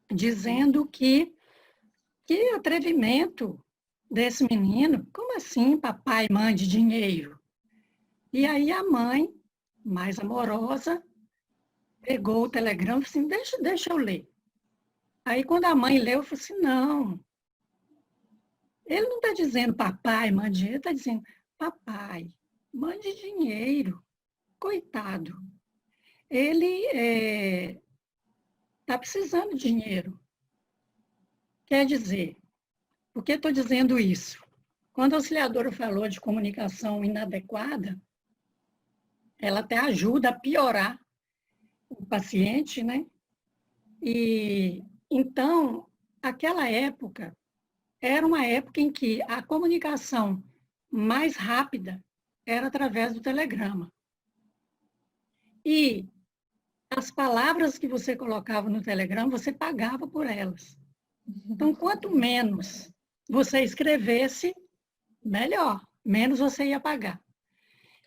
dizendo que atrevimento desse menino, como assim, papai, mande dinheiro? E aí a mãe, mais amorosa, pegou o telegrama e falou assim, deixa eu ler. Aí quando a mãe leu, eu falei assim, não, ele não está dizendo papai, mande dinheiro, ele está dizendo papai, mande dinheiro. Coitado. Ele está precisando de dinheiro. Quer dizer, por que estou dizendo isso? Quando a auxiliadora falou de comunicação inadequada, ela até ajuda a piorar o paciente, né? E então, aquela época era uma época em que a comunicação mais rápida era através do telegrama. E as palavras que você colocava no telegrama, você pagava por elas. Então, quanto menos você escrevesse, melhor, menos você ia pagar.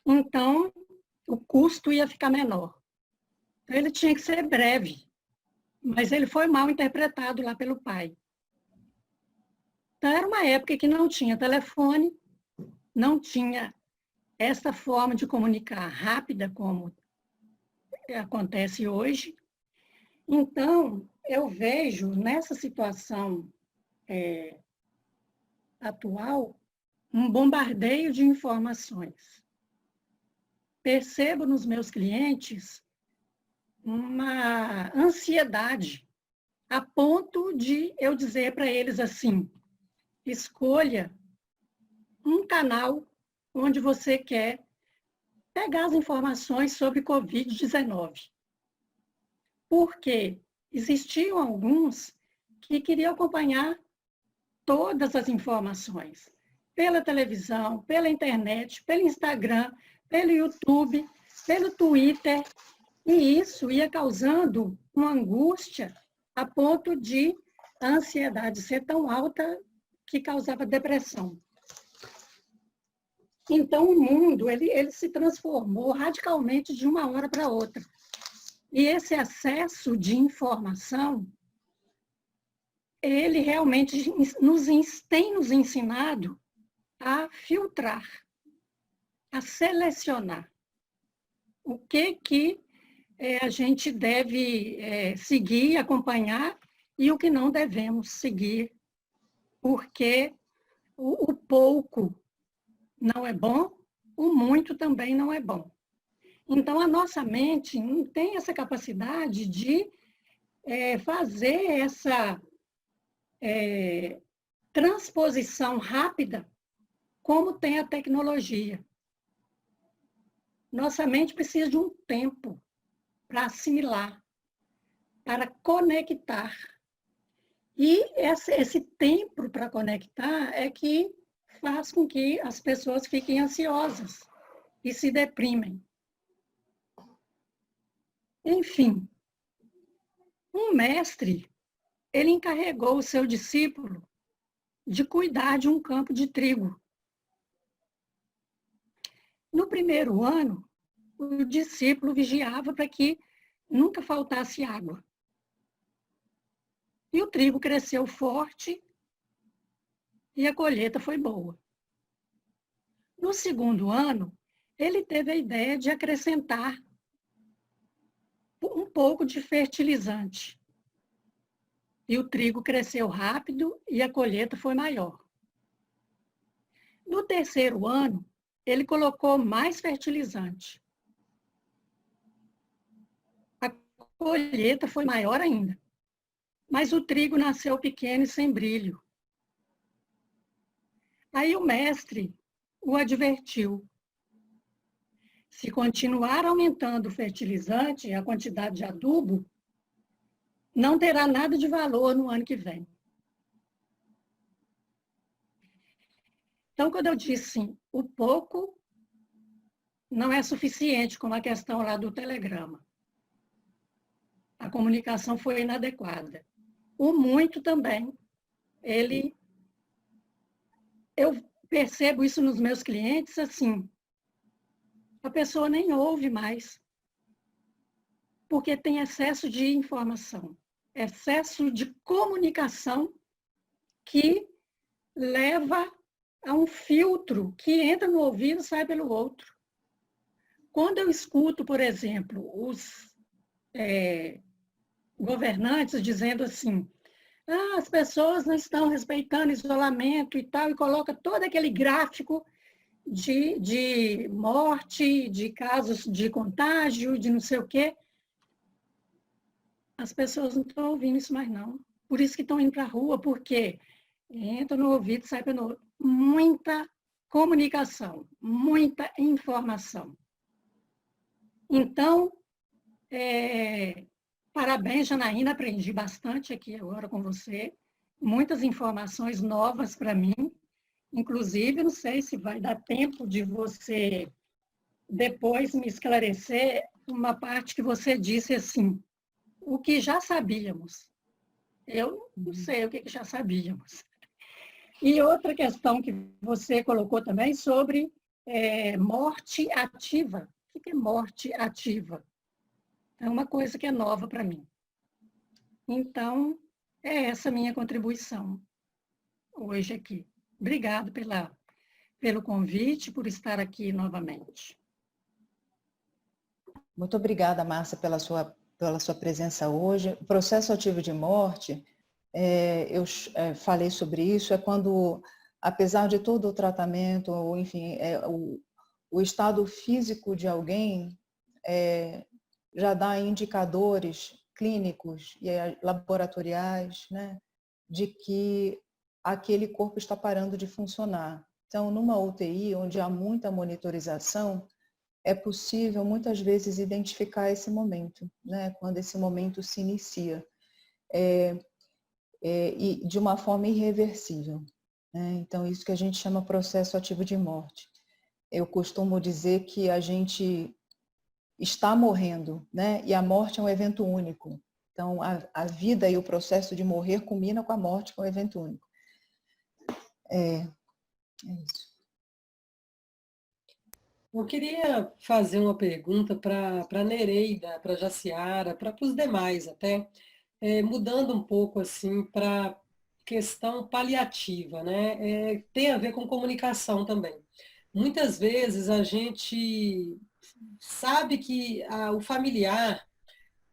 Então, o custo ia ficar menor. Então, ele tinha que ser breve, mas ele foi mal interpretado lá pelo pai. Então, era uma época que não tinha telefone, não tinha essa forma de comunicar rápida como acontece hoje. Então, eu vejo nessa situação atual um bombardeio de informações. Percebo nos meus clientes uma ansiedade, a ponto de eu dizer para eles assim, escolha um canal onde você quer pegar as informações sobre Covid-19. Porque existiam alguns que queriam acompanhar todas as informações, pela televisão, pela internet, pelo Instagram, pelo YouTube, pelo Twitter, e isso ia causando uma angústia a ponto de a ansiedade ser tão alta que causava depressão. Então, o mundo ele se transformou radicalmente de uma hora para outra. E esse excesso de informação, ele realmente tem nos ensinado a filtrar, a selecionar o que a gente deve seguir, acompanhar e o que não devemos seguir, porque o pouco não é bom, o muito também não é bom. Então, a nossa mente não tem essa capacidade de fazer essa transposição rápida como tem a tecnologia. Nossa mente precisa de um tempo para assimilar, para conectar. E esse tempo para conectar é que faz com que as pessoas fiquem ansiosas e se deprimem. Enfim, um mestre, ele encarregou o seu discípulo de cuidar de um campo de trigo. No primeiro ano, o discípulo vigiava para que nunca faltasse água. E o trigo cresceu forte e a colheita foi boa. No segundo ano, ele teve a ideia de acrescentar um pouco de fertilizante. E o trigo cresceu rápido e a colheita foi maior. No terceiro ano, ele colocou mais fertilizante. A colheita foi maior ainda. Mas o trigo nasceu pequeno e sem brilho. Aí o mestre o advertiu. se continuar aumentando o fertilizante, a quantidade de adubo, não terá nada de valor no ano que vem. Então, quando eu disse assim, o pouco não é suficiente, como a questão lá do telegrama. A comunicação foi inadequada. O muito também, eu percebo isso nos meus clientes, assim, a pessoa nem ouve mais, porque tem excesso de informação, excesso de comunicação que leva a um filtro que entra no ouvido e sai pelo outro. Quando eu escuto, por exemplo, os governantes dizendo assim, as pessoas não estão respeitando isolamento e tal, e coloca todo aquele gráfico de morte, de casos de contágio, de não sei o quê. As pessoas não estão ouvindo isso mais, não. Por isso que estão indo para a rua, porque entra no ouvido e sai pelo outro. Muita comunicação, muita informação. Então, parabéns, Janaína, aprendi bastante aqui agora com você. Muitas informações novas para mim. Inclusive, não sei se vai dar tempo de você depois me esclarecer uma parte que você disse assim, o que já sabíamos. Eu não sei o que já sabíamos. E outra questão que você colocou também sobre morte ativa. O que é morte ativa? É uma coisa que é nova para mim. Então, é essa minha contribuição hoje aqui. Obrigado pelo convite, por estar aqui novamente. Muito obrigada, Márcia, pela sua presença hoje. O processo ativo de morte, eu falei sobre isso, é quando, apesar de todo o tratamento, ou enfim, o estado físico de alguém já dá indicadores clínicos e laboratoriais, né, de que aquele corpo está parando de funcionar. Então, numa UTI, onde há muita monitorização, é possível, muitas vezes, identificar esse momento, né, quando esse momento se inicia, e de uma forma irreversível. Né? Então, isso que a gente chama processo ativo de morte. Eu costumo dizer que a gente está morrendo, né? E a morte é um evento único. Então, a vida e o processo de morrer culmina com a morte, que é um evento único. É isso. Eu queria fazer uma pergunta para a Nereida, para a Jaciara, para os demais até, mudando um pouco assim para questão paliativa, né? Tem a ver com comunicação também. Muitas vezes a gente sabe que o familiar,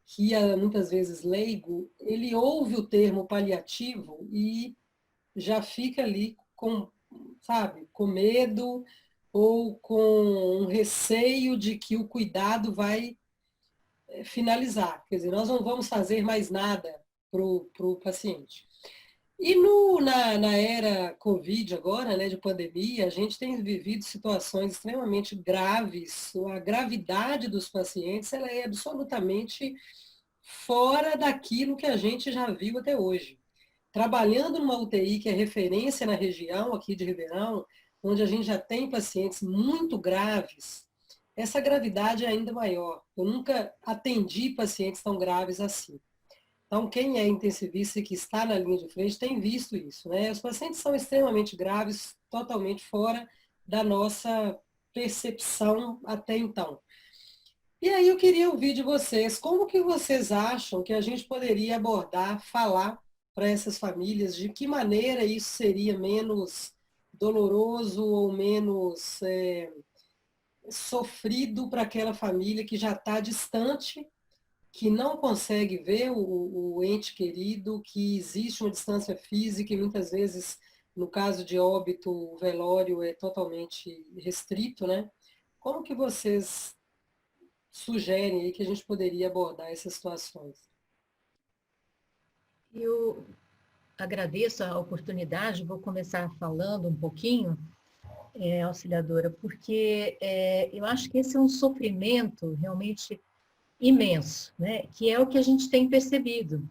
que é muitas vezes leigo, ele ouve o termo paliativo e já fica ali com, sabe, com medo ou com um receio de que o cuidado vai finalizar. Quer dizer, nós não vamos fazer mais nada para o paciente. E na era Covid agora, né, de pandemia, a gente tem vivido situações extremamente graves. A gravidade dos pacientes ela é absolutamente fora daquilo que a gente já viu até hoje. Trabalhando numa UTI que é referência na região aqui de Ribeirão, onde a gente já tem pacientes muito graves, essa gravidade é ainda maior. Eu nunca atendi pacientes tão graves assim. Então, quem é intensivista e que está na linha de frente tem visto isso, né? Os pacientes são extremamente graves, totalmente fora da nossa percepção até então. E aí eu queria ouvir de vocês, como que vocês acham que a gente poderia abordar, falar para essas famílias, de que maneira isso seria menos doloroso ou menos sofrido para aquela família que já está distante, que não consegue ver o ente querido, que existe uma distância física e muitas vezes, no caso de óbito, o velório é totalmente restrito, né? Como que vocês sugerem aí que a gente poderia abordar essas situações? Eu agradeço a oportunidade, vou começar falando um pouquinho auxiliadora, porque eu acho que esse é um sofrimento realmente imenso, né? Que é o que a gente tem percebido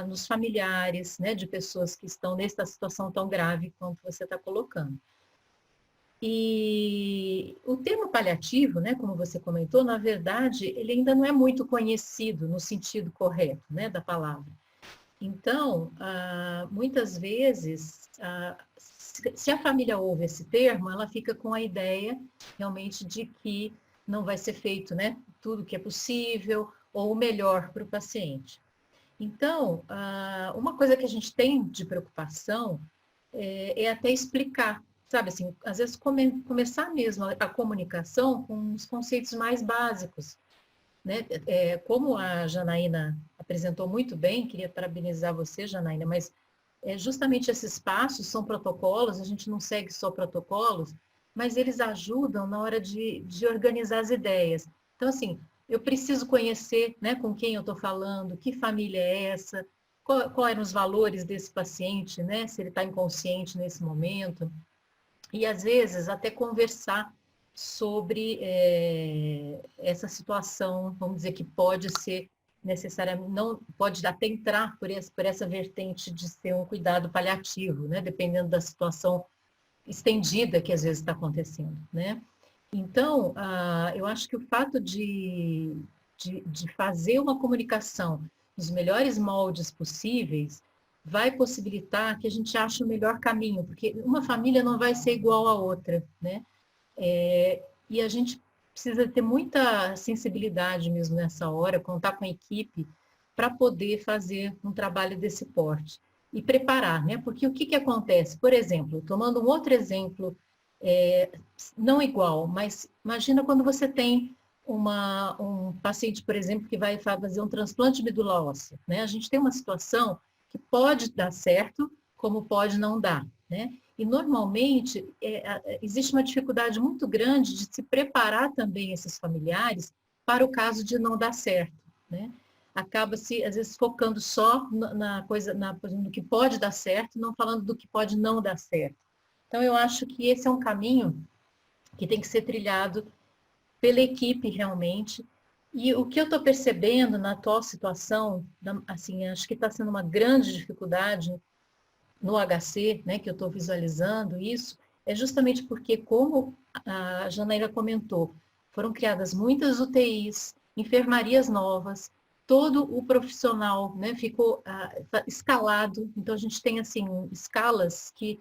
nos familiares, né? De pessoas que estão nessa situação tão grave quanto você está colocando. E o termo paliativo, né? Como você comentou, na verdade, ele ainda não é muito conhecido no sentido correto, né? Da palavra. Então, muitas vezes, se a família ouve esse termo, ela fica com a ideia realmente de que não vai ser feito, né, tudo que é possível ou o melhor para o paciente. Então, uma coisa que a gente tem de preocupação é até explicar, sabe assim, às vezes começar mesmo a comunicação com os conceitos mais básicos, né? Como a Janaína apresentou muito bem, queria parabenizar você, Janaína, mas justamente esses passos são protocolos, a gente não segue só protocolos, mas eles ajudam na hora de organizar as ideias. Então, assim, eu preciso conhecer, né, com quem eu estou falando, que família é essa, qual eram os valores desse paciente, né, se ele está inconsciente nesse momento, e às vezes até conversar sobre essa situação, vamos dizer, que pode ser necessariamente, não pode até entrar por essa vertente de ser um cuidado paliativo, né? Dependendo da situação estendida que às vezes está acontecendo, né? Então, eu acho que o fato de fazer uma comunicação nos melhores moldes possíveis vai possibilitar que a gente ache o melhor caminho, porque uma família não vai ser igual à outra, né? E a gente precisa ter muita sensibilidade mesmo nessa hora, contar com a equipe para poder fazer um trabalho desse porte e preparar, né? Porque o que acontece? Por exemplo, tomando um outro exemplo, não igual, mas imagina quando você tem um paciente, por exemplo, que vai fazer um transplante de medula óssea, né? A gente tem uma situação que pode dar certo, como pode não dar, né? E, normalmente, existe uma dificuldade muito grande de se preparar também esses familiares para o caso de não dar certo, né? Acaba-se, às vezes, focando só no que pode dar certo, não falando do que pode não dar certo. Então, eu acho que esse é um caminho que tem que ser trilhado pela equipe, realmente. E o que eu estou percebendo na atual situação, assim, acho que está sendo uma grande dificuldade no HC, né, que eu estou visualizando isso, é justamente porque, como a Janaína comentou, foram criadas muitas UTIs, enfermarias novas, todo o profissional, né, ficou escalado, então a gente tem assim escalas que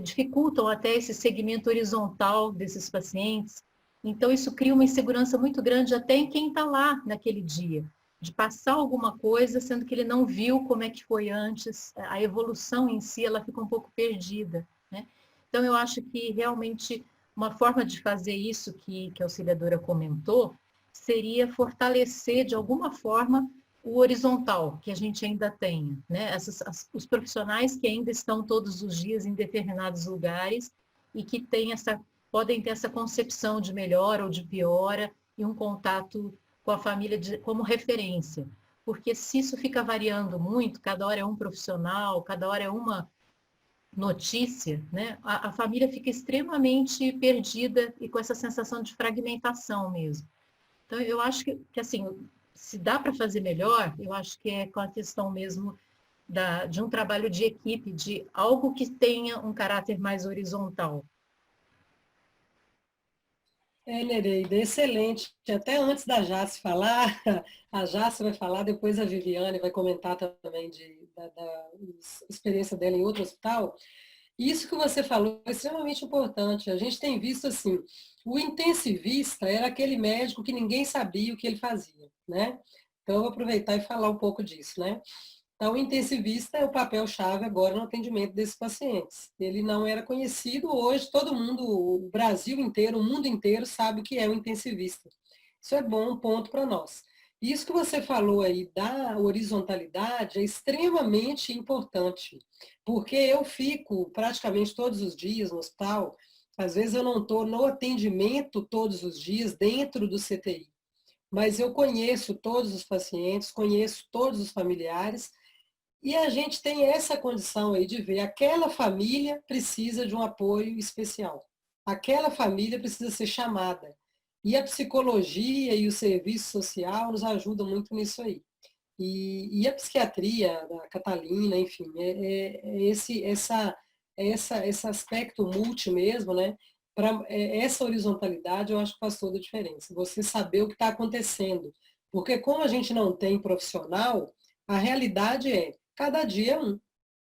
dificultam até esse segmento horizontal desses pacientes, então isso cria uma insegurança muito grande até em quem está lá naquele dia, de passar alguma coisa, sendo que ele não viu como é que foi antes, a evolução em si, ela fica um pouco perdida, né? Então, eu acho que realmente uma forma de fazer isso que a auxiliadora comentou, seria fortalecer de alguma forma o horizontal que a gente ainda tenha, né? Os profissionais que ainda estão todos os dias em determinados lugares e que podem ter essa concepção de melhora ou de piora e um contato com a família como referência. Porque se isso fica variando muito, cada hora é um profissional, cada hora é uma notícia, né? A família fica extremamente perdida e com essa sensação de fragmentação mesmo. Então, eu acho que assim, se dá para fazer melhor, eu acho que é com a questão mesmo de um trabalho de equipe, de algo que tenha um caráter mais horizontal. Nereida, excelente. Até antes da Jace falar, a Jace vai falar, depois a Viviane vai comentar também da experiência dela em outro hospital. Isso que você falou é extremamente importante. A gente tem visto assim, o intensivista era aquele médico que ninguém sabia o que ele fazia, né? Então eu vou aproveitar e falar um pouco disso, né? Então, o intensivista é o papel-chave agora no atendimento desses pacientes. Ele não era conhecido, hoje todo mundo, o Brasil inteiro, o mundo inteiro sabe o que é o intensivista. Isso é bom, um ponto para nós. Isso que você falou aí da horizontalidade é extremamente importante, porque eu fico praticamente todos os dias no hospital, às vezes eu não estou no atendimento todos os dias dentro do CTI, mas eu conheço todos os pacientes, conheço todos os familiares, e a gente tem essa condição aí de ver aquela família precisa de um apoio especial. aquela família precisa ser chamada. E a psicologia e o serviço social nos ajudam muito nisso aí. E a psiquiatria, da Catalina, enfim, esse aspecto multi mesmo, né? Essa horizontalidade eu acho que faz toda a diferença. Você saber o que está acontecendo. Porque como a gente não tem profissional, a realidade é, cada dia é um.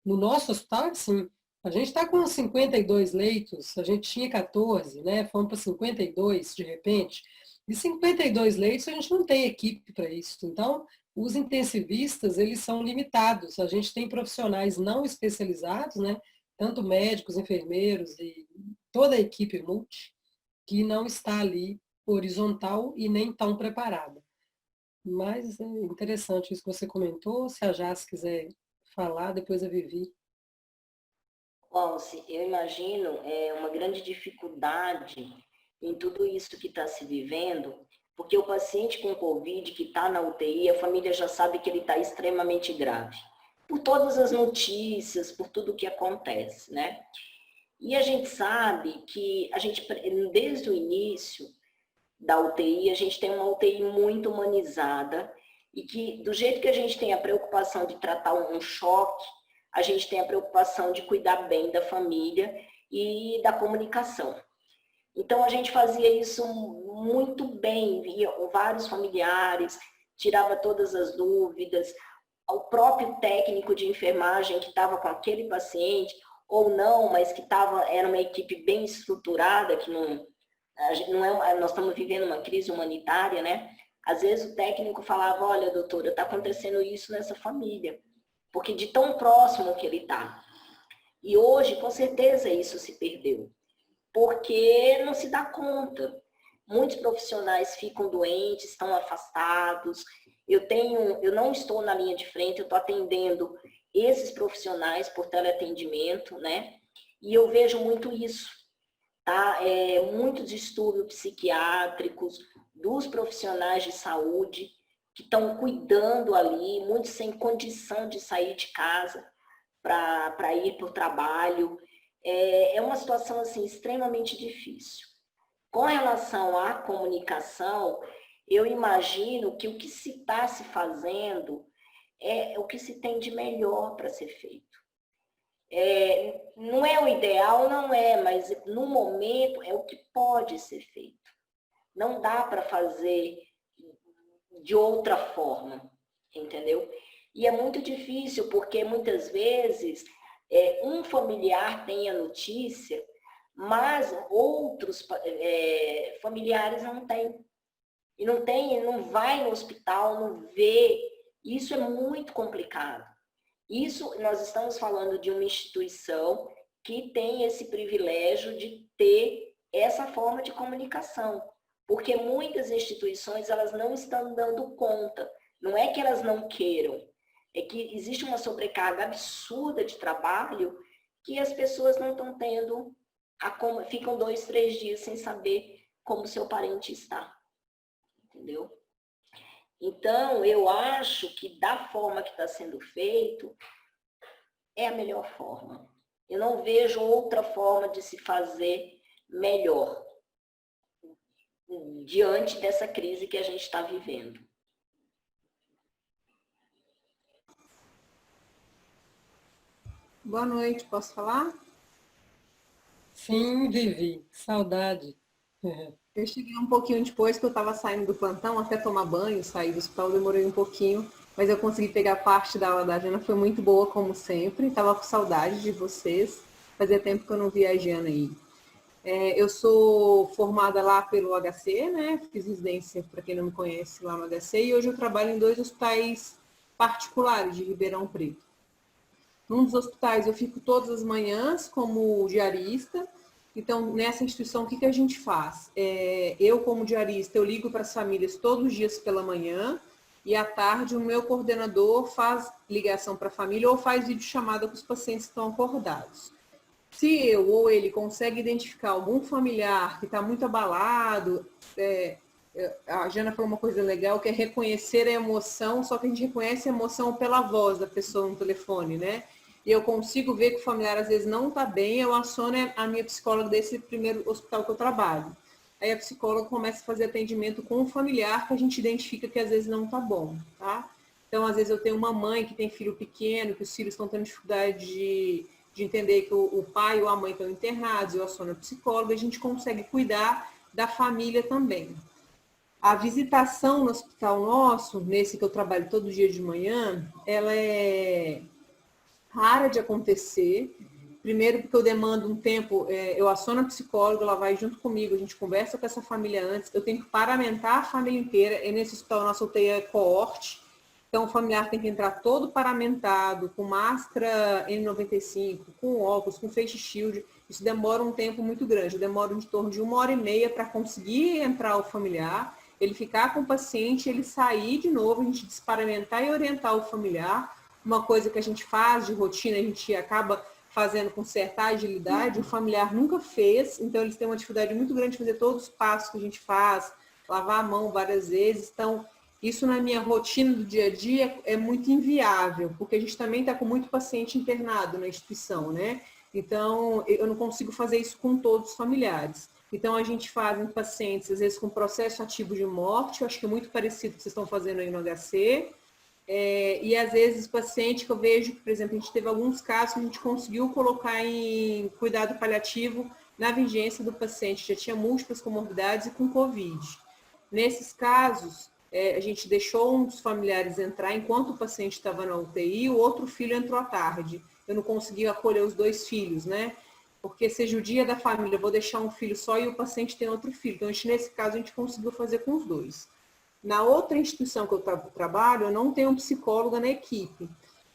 No nosso hospital, assim, a gente está com 52 leitos, a gente tinha 14, né? Fomos para 52 de repente. E 52 leitos a gente não tem equipe para isso. Então, os intensivistas, eles são limitados. A gente tem profissionais não especializados, né? Tanto médicos, enfermeiros e toda a equipe multi, que não está ali horizontal e nem tão preparada. Mas é interessante isso que você comentou. Se a Jás quiser falar, depois a Vivi. Bom, eu imagino uma grande dificuldade em tudo isso que está se vivendo, porque o paciente com Covid que está na UTI, a família já sabe que ele está extremamente grave, por todas as notícias, por tudo que acontece, né? E a gente sabe que desde o início da UTI, a gente tem uma UTI muito humanizada e que, do jeito que a gente tem a preocupação de tratar um choque, a gente tem a preocupação de cuidar bem da família e da comunicação. Então, a gente fazia isso muito bem, via vários familiares, tirava todas as dúvidas, o próprio técnico de enfermagem que estava com aquele paciente, ou não, mas que era uma equipe bem estruturada, que não nós estamos vivendo uma crise humanitária, né? Às vezes o técnico falava, olha, doutora, está acontecendo isso nessa família, porque de tão próximo que ele está. E hoje, com certeza, isso se perdeu, porque não se dá conta. Muitos profissionais ficam doentes, estão afastados. Eu não estou na linha de frente, eu estou atendendo esses profissionais por teleatendimento, né? E eu vejo muito isso, tá? Muitos distúrbios psiquiátricos dos profissionais de saúde que estão cuidando ali, muitos sem condição de sair de casa para ir para o trabalho. É uma situação assim, extremamente difícil. Com relação à comunicação, eu imagino que o que se está se fazendo é o que se tem de melhor para ser feito. Não é o ideal, não é, mas no momento é o que pode ser feito. Não dá para fazer de outra forma, entendeu? E é muito difícil, porque muitas vezes um familiar tem a notícia, mas outros familiares não têm. E não vai no hospital, não vê. Isso é muito complicado. Isso, nós estamos falando de uma instituição que tem esse privilégio de ter essa forma de comunicação. Porque muitas instituições, elas não estão dando conta. Não é que elas não queiram, é que existe uma sobrecarga absurda de trabalho que as pessoas não estão tendo, ficam 2, 3 dias sem saber como seu parente está. Entendeu? Então, eu acho que da forma que está sendo feito, é a melhor forma. Eu não vejo outra forma de se fazer melhor diante dessa crise que a gente está vivendo. Boa noite, posso falar? Sim, Vivi, saudade. Eu cheguei um pouquinho depois, que eu estava saindo do plantão, até tomar banho, sair do hospital, demorei um pouquinho, mas eu consegui pegar parte da aula da Jana, foi muito boa, como sempre, estava com saudade de vocês, fazia tempo que eu não via a Jana aí. Eu sou formada lá pelo HC, né? Fiz residência, para quem não me conhece, lá no HC, e hoje eu trabalho em 2 hospitais particulares de Ribeirão Preto. Num dos hospitais eu fico todas as manhãs como diarista. Então, nessa instituição, o que a gente faz? Eu, como diarista, eu ligo para as famílias todos os dias pela manhã, e à tarde o meu coordenador faz ligação para a família ou faz videochamada com os pacientes que estão acordados. Se eu ou ele consegue identificar algum familiar que está muito abalado, a Jana falou uma coisa legal, que é reconhecer a emoção, só que a gente reconhece a emoção pela voz da pessoa no telefone, né? e eu consigo ver que o familiar às vezes não está bem, eu assono a minha psicóloga desse primeiro hospital que eu trabalho. Aí a psicóloga começa a fazer atendimento com o familiar que a gente identifica que às vezes não está bom, tá? Então, às vezes eu tenho uma mãe que tem filho pequeno, que os filhos estão tendo dificuldade de entender que o pai ou a mãe estão internados, eu assono a psicóloga, a gente consegue cuidar da família também. A visitação no hospital nosso, nesse que eu trabalho todo dia de manhã, ela é rara de acontecer. Primeiro porque eu demando um tempo, eu assono a psicóloga, ela vai junto comigo, a gente conversa com essa família antes, eu tenho que paramentar a família inteira, e nesse hospital nosso UTI é coorte, então o familiar tem que entrar todo paramentado, com máscara N95, com óculos, com face shield, isso demora um tempo muito grande, demora em torno de 1h30 para conseguir entrar o familiar, ele ficar com o paciente, ele sair de novo, a gente desparamentar e orientar o familiar. Uma coisa que a gente faz de rotina, a gente acaba fazendo com certa agilidade, o familiar nunca fez, então eles têm uma dificuldade muito grande de fazer todos os passos que a gente faz, lavar a mão várias vezes, então isso na minha rotina do dia a dia é muito inviável, porque a gente também está com muito paciente internado na instituição, né? Então eu não consigo fazer isso com todos os familiares. Então a gente faz em pacientes, às vezes com processo ativo de morte, eu acho que é muito parecido com o que vocês estão fazendo aí no HC, e às vezes paciente que eu vejo, por exemplo, a gente teve alguns casos que a gente conseguiu colocar em cuidado paliativo na vigência do paciente, já tinha múltiplas comorbidades e com Covid. Nesses casos, a gente deixou um dos familiares entrar enquanto o paciente estava na UTI, o outro filho entrou à tarde. Eu não consegui acolher os 2 filhos, né? Porque seja o dia da família, eu vou deixar um filho só e o paciente tem outro filho. Então, nesse caso, a gente conseguiu fazer com os 2. Na outra instituição que eu trabalho, eu não tenho psicóloga na equipe.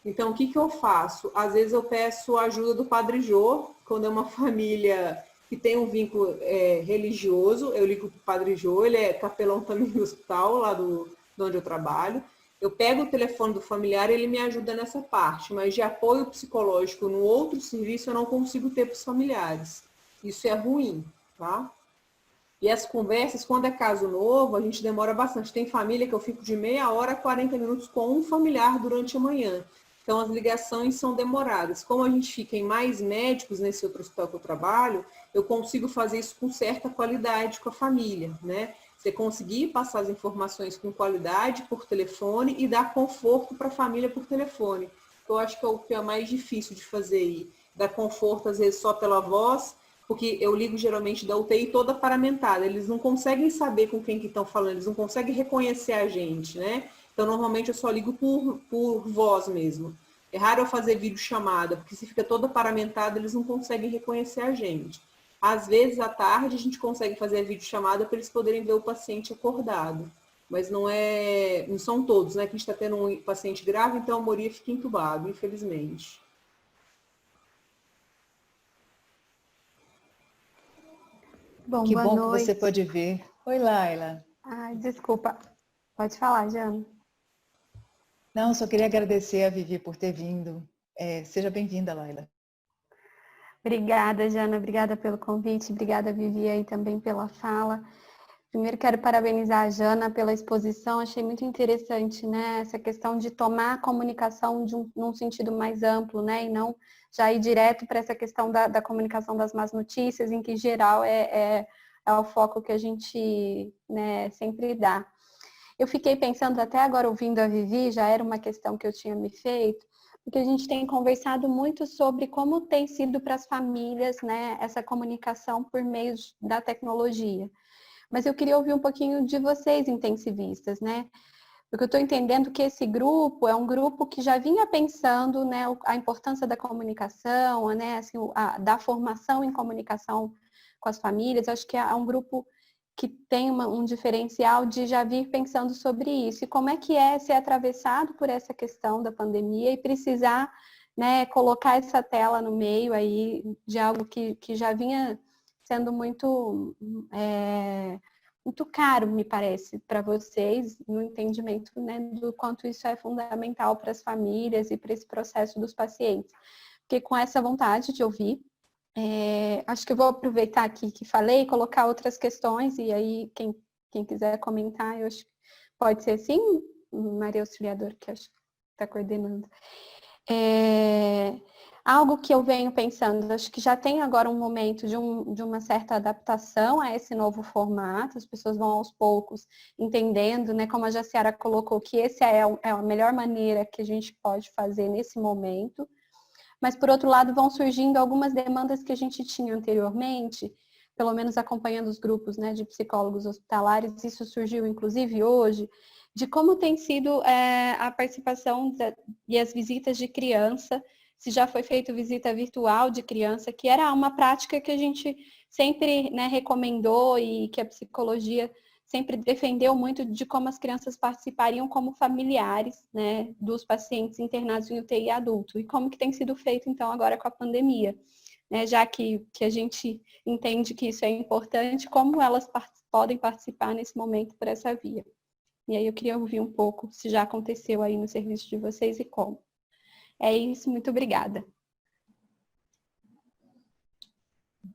Então, o que eu faço? Às vezes eu peço a ajuda do Padre Jô, quando é uma família que tem um vínculo religioso, eu ligo para o Padre Jô, ele é capelão também no hospital, lá de onde eu trabalho. Eu pego o telefone do familiar e ele me ajuda nessa parte, mas de apoio psicológico no outro serviço eu não consigo ter para os familiares. Isso é ruim, tá? E as conversas, quando é caso novo, a gente demora bastante. Tem família que eu fico de meia hora a 40 minutos com um familiar durante a manhã. Então, as ligações são demoradas. Como a gente fica em mais médicos nesse outro hospital que eu trabalho, eu consigo fazer isso com certa qualidade com a família, né? Você conseguir passar as informações com qualidade por telefone e dar conforto para a família por telefone. Eu acho que é o que é mais difícil de fazer aí. Dar conforto, às vezes, só pela voz, porque eu ligo geralmente da UTI toda paramentada, eles não conseguem saber com quem que estão falando, eles não conseguem reconhecer a gente, né? Então, normalmente eu só ligo por voz mesmo. É raro eu fazer videochamada, porque se fica toda paramentada, eles não conseguem reconhecer a gente. Às vezes, à tarde, a gente consegue fazer a videochamada para eles poderem ver o paciente acordado. Mas não são todos, né? Que a gente está tendo um paciente grave, então a maioria fica entubado, infelizmente. Bom, Que boa bom que noite. você pôde ver. Oi, Laila. Ai, desculpa. Pode falar, Jana. Não, só queria agradecer a Vivi por ter vindo. Seja bem-vinda, Laila. Obrigada, Jana. Obrigada pelo convite. Obrigada, Vivi, aí também pela fala. Primeiro, quero parabenizar a Jana pela exposição. Achei muito interessante, né? Essa questão de tomar a comunicação num sentido mais amplo, né? E não já ir direto para essa questão da comunicação das más notícias, em que, em geral, é o foco que a gente, né, sempre dá. Eu fiquei pensando, até agora ouvindo a Vivi, já era uma questão que eu tinha me feito, porque a gente tem conversado muito sobre como tem sido para as famílias, né, essa comunicação por meio da tecnologia. Mas eu queria ouvir um pouquinho de vocês, intensivistas, né? Porque eu estou entendendo que esse grupo é um grupo que já vinha pensando, né, a importância da comunicação, né, assim, da formação em comunicação com as famílias. Acho que é um grupo que tem um diferencial de já vir pensando sobre isso. E como é que é ser atravessado por essa questão da pandemia e precisar, né, colocar essa tela no meio aí de algo que já vinha sendo muito caro, me parece, para vocês, no entendimento, né, do quanto isso é fundamental para as famílias e para esse processo dos pacientes. Porque com essa vontade de ouvir, acho que eu vou aproveitar aqui que falei e colocar outras questões, e aí quem quiser comentar, eu acho que pode ser assim, Maria Auxiliadora, que acho que está coordenando. Algo que eu venho pensando, acho que já tem agora um momento de uma certa adaptação a esse novo formato, as pessoas vão aos poucos entendendo, né, como a Jaciara colocou, que esse é a melhor maneira que a gente pode fazer nesse momento, mas por outro lado vão surgindo algumas demandas que a gente tinha anteriormente, pelo menos acompanhando os grupos, né, de psicólogos hospitalares, isso surgiu inclusive hoje, de como tem sido a participação e as visitas de criança, se já foi feita visita virtual de criança, que era uma prática que a gente sempre, né, recomendou e que a psicologia sempre defendeu muito de como as crianças participariam como familiares, né, dos pacientes internados em UTI adulto. E como que tem sido feito, então, agora com a pandemia. Né, já que a gente entende que isso é importante, como elas podem participar nesse momento por essa via. E aí eu queria ouvir um pouco se já aconteceu aí no serviço de vocês e como. É isso, muito obrigada.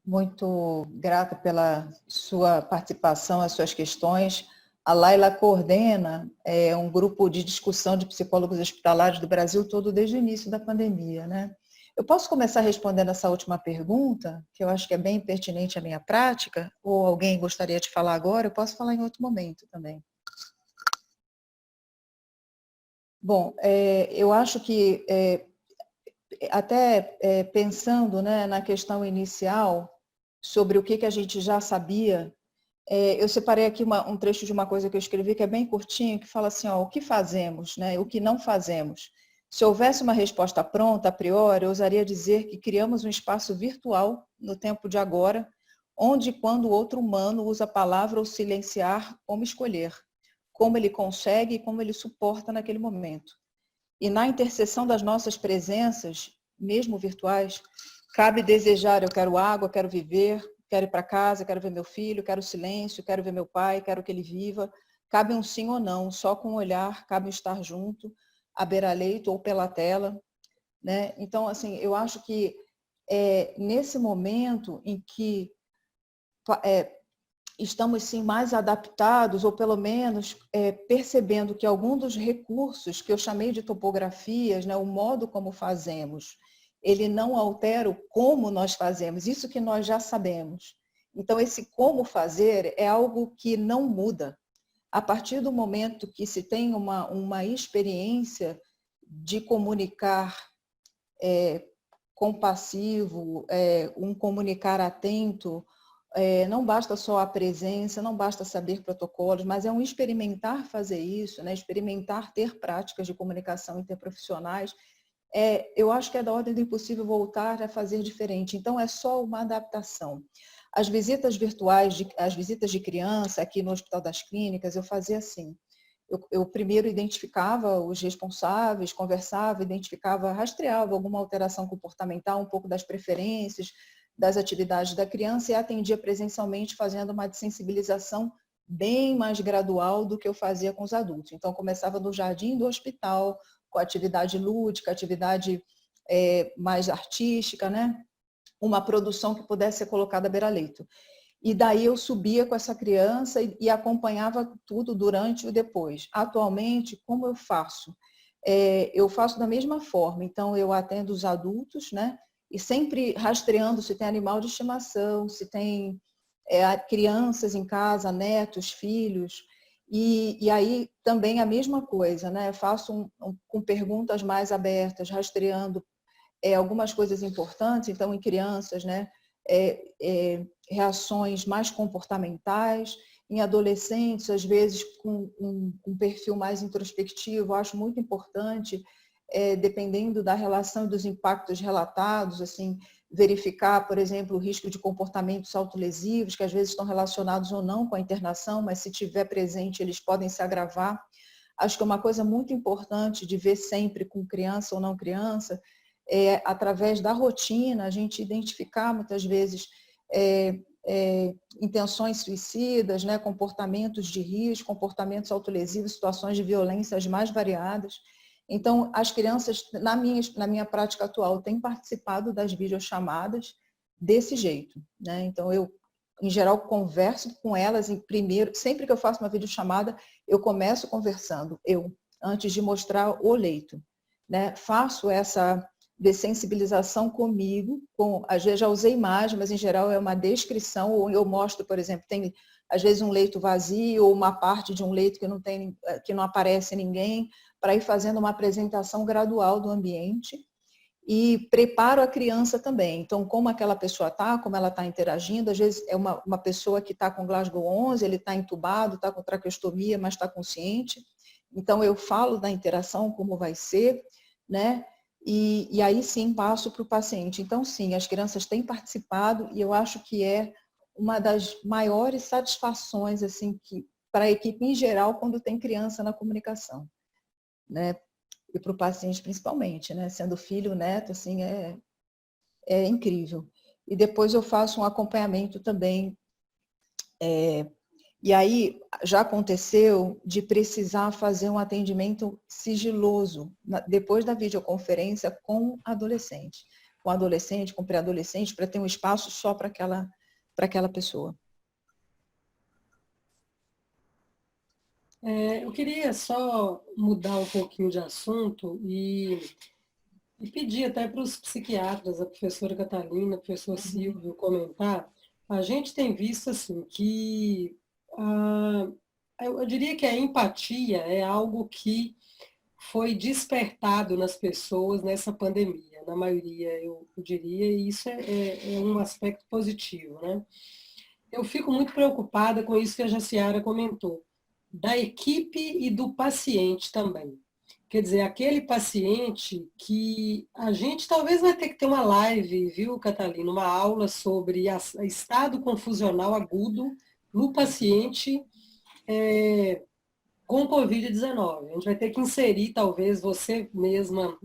Muito grata pela sua participação, as suas questões. A Laila coordena um grupo de discussão de psicólogos hospitalares do Brasil todo desde o início da pandemia, né? Eu posso começar respondendo essa última pergunta, que eu acho que é bem pertinente à minha prática, ou alguém gostaria de falar agora? Eu posso falar em outro momento também. Bom, eu acho que, até pensando, né, na questão inicial, sobre o que a gente já sabia, eu separei aqui um trecho de uma coisa que eu escrevi, que é bem curtinho, que fala assim, ó, o que fazemos, né, o que não fazemos. Se houvesse uma resposta pronta, a priori, eu ousaria dizer que criamos um espaço virtual, no tempo de agora, onde e quando o outro humano usa a palavra ou silenciar, como escolher, como ele consegue e como ele suporta naquele momento. E na interseção das nossas presenças, mesmo virtuais, cabe desejar, eu quero água, quero viver, quero ir para casa, quero ver meu filho, quero silêncio, quero ver meu pai, quero que ele viva. Cabe um sim ou não, só com um olhar, cabe um estar junto, à beira-leito ou pela tela, né? Então, assim, eu acho que nesse momento em que estamos sim mais adaptados, ou pelo menos percebendo que algum dos recursos que eu chamei de topografias, né, o modo como fazemos, ele não altera o como nós fazemos, isso que nós já sabemos. Então, esse como fazer é algo que não muda. A partir do momento que se tem uma experiência de comunicar compassivo, um comunicar atento, não basta só a presença, não basta saber protocolos, mas é um experimentar fazer isso, né? Experimentar ter práticas de comunicação interprofissionais. Eu acho que é da ordem do impossível voltar a fazer diferente. Então, é só uma adaptação. As visitas virtuais, as visitas de criança aqui no Hospital das Clínicas, eu fazia assim. Eu primeiro identificava os responsáveis, conversava, identificava, rastreava alguma alteração comportamental, um pouco das preferências, das atividades da criança e atendia presencialmente fazendo uma sensibilização bem mais gradual do que eu fazia com os adultos. Então, começava no jardim do hospital, com atividade lúdica, atividade mais artística, né? Uma produção que pudesse ser colocada à beira-leito. E daí eu subia com essa criança e acompanhava tudo durante e depois. Atualmente, como eu faço? Eu faço da mesma forma. Então, eu atendo os adultos, né? E sempre rastreando se tem animal de estimação, se tem crianças em casa, netos, filhos. E aí também a mesma coisa, né? Eu faço com perguntas mais abertas, rastreando algumas coisas importantes. Então, em crianças, né? Reações mais comportamentais, em adolescentes, às vezes com um perfil mais introspectivo. Eu acho muito importante, dependendo da relação e dos impactos relatados, assim, verificar, por exemplo, o risco de comportamentos autolesivos, que às vezes estão relacionados ou não com a internação, mas se tiver presente, eles podem se agravar. Acho que é uma coisa muito importante de ver sempre com criança ou não criança, através da rotina, a gente identificar muitas vezes intenções suicidas, né, comportamentos de risco, comportamentos autolesivos, situações de violência as mais variadas. Então, as crianças, na minha prática atual, têm participado das videochamadas desse jeito, né? Então, eu, em geral, converso com elas primeiro, sempre que eu faço uma videochamada, eu começo conversando, antes de mostrar o leito, né? Faço essa de sensibilização comigo, às vezes já usei imagem, mas em geral é uma descrição, ou eu mostro, por exemplo, tem às vezes um leito vazio, ou uma parte de um leito que não aparece ninguém, para ir fazendo uma apresentação gradual do ambiente, e preparo a criança também. Então, como aquela pessoa está, como ela está interagindo, às vezes é uma pessoa que está com Glasgow 11, ele está entubado, está com traqueostomia, mas está consciente. Então, eu falo da interação, como vai ser, né? E aí sim passo para o paciente. Então, sim, as crianças têm participado e eu acho que é uma das maiores satisfações assim, para a equipe em geral quando tem criança na comunicação, né? E para o paciente principalmente, né? Sendo filho, neto, assim, é incrível. E depois eu faço um acompanhamento também. E aí já aconteceu de precisar fazer um atendimento sigiloso depois da videoconferência com adolescente. Com adolescente, com pré-adolescente, para ter um espaço só para aquela pessoa. Eu queria só mudar um pouquinho de assunto e pedir até para os psiquiatras, a professora Catalina, o professor Silvio, comentar. A gente tem visto assim que eu diria que a empatia é algo que foi despertado nas pessoas nessa pandemia, na maioria eu diria, e isso é um aspecto positivo, né? Eu fico muito preocupada com isso que a Jaciara comentou, da equipe e do paciente também. Quer dizer, aquele paciente que a gente talvez vai ter que ter uma live, viu, Catalina? Uma aula sobre estado confusional agudo no paciente com Covid-19. A gente vai ter que inserir, talvez, você mesma,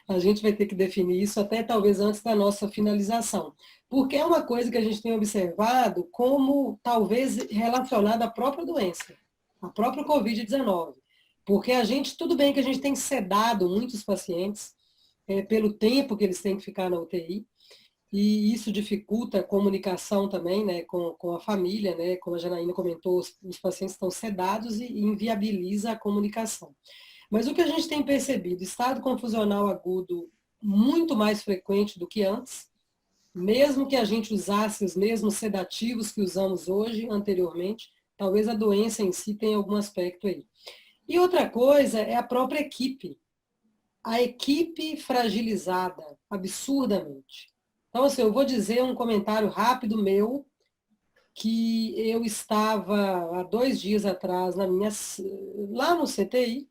a gente vai ter que definir isso até talvez antes da nossa finalização. Porque é uma coisa que a gente tem observado como talvez relacionada à própria doença, à própria Covid-19. Porque tudo bem que a gente tem sedado muitos pacientes pelo tempo que eles têm que ficar na UTI, e isso dificulta a comunicação também, né, com a família, né, como a Janaína comentou, os pacientes estão sedados e inviabiliza a comunicação. Mas o que a gente tem percebido, estado confusional agudo muito mais frequente do que antes, mesmo que a gente usasse os mesmos sedativos que usamos hoje, anteriormente, talvez a doença em si tenha algum aspecto aí. E outra coisa é a própria equipe. A equipe fragilizada, absurdamente. Então, assim, eu vou dizer um comentário rápido meu, que eu estava há 2 dias atrás lá no CTI,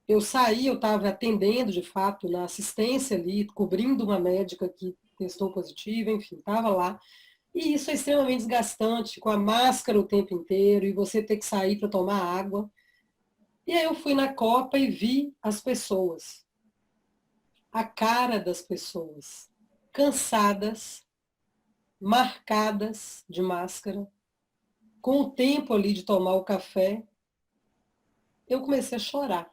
eu saí, eu estava atendendo, de fato, na assistência ali, cobrindo uma médica que testou positiva, enfim, estava lá. E isso é extremamente desgastante, com a máscara o tempo inteiro, e você ter que sair para tomar água. E aí eu fui na Copa e vi as pessoas, a cara das pessoas, cansadas, marcadas de máscara, com o tempo ali de tomar o café, eu comecei a chorar.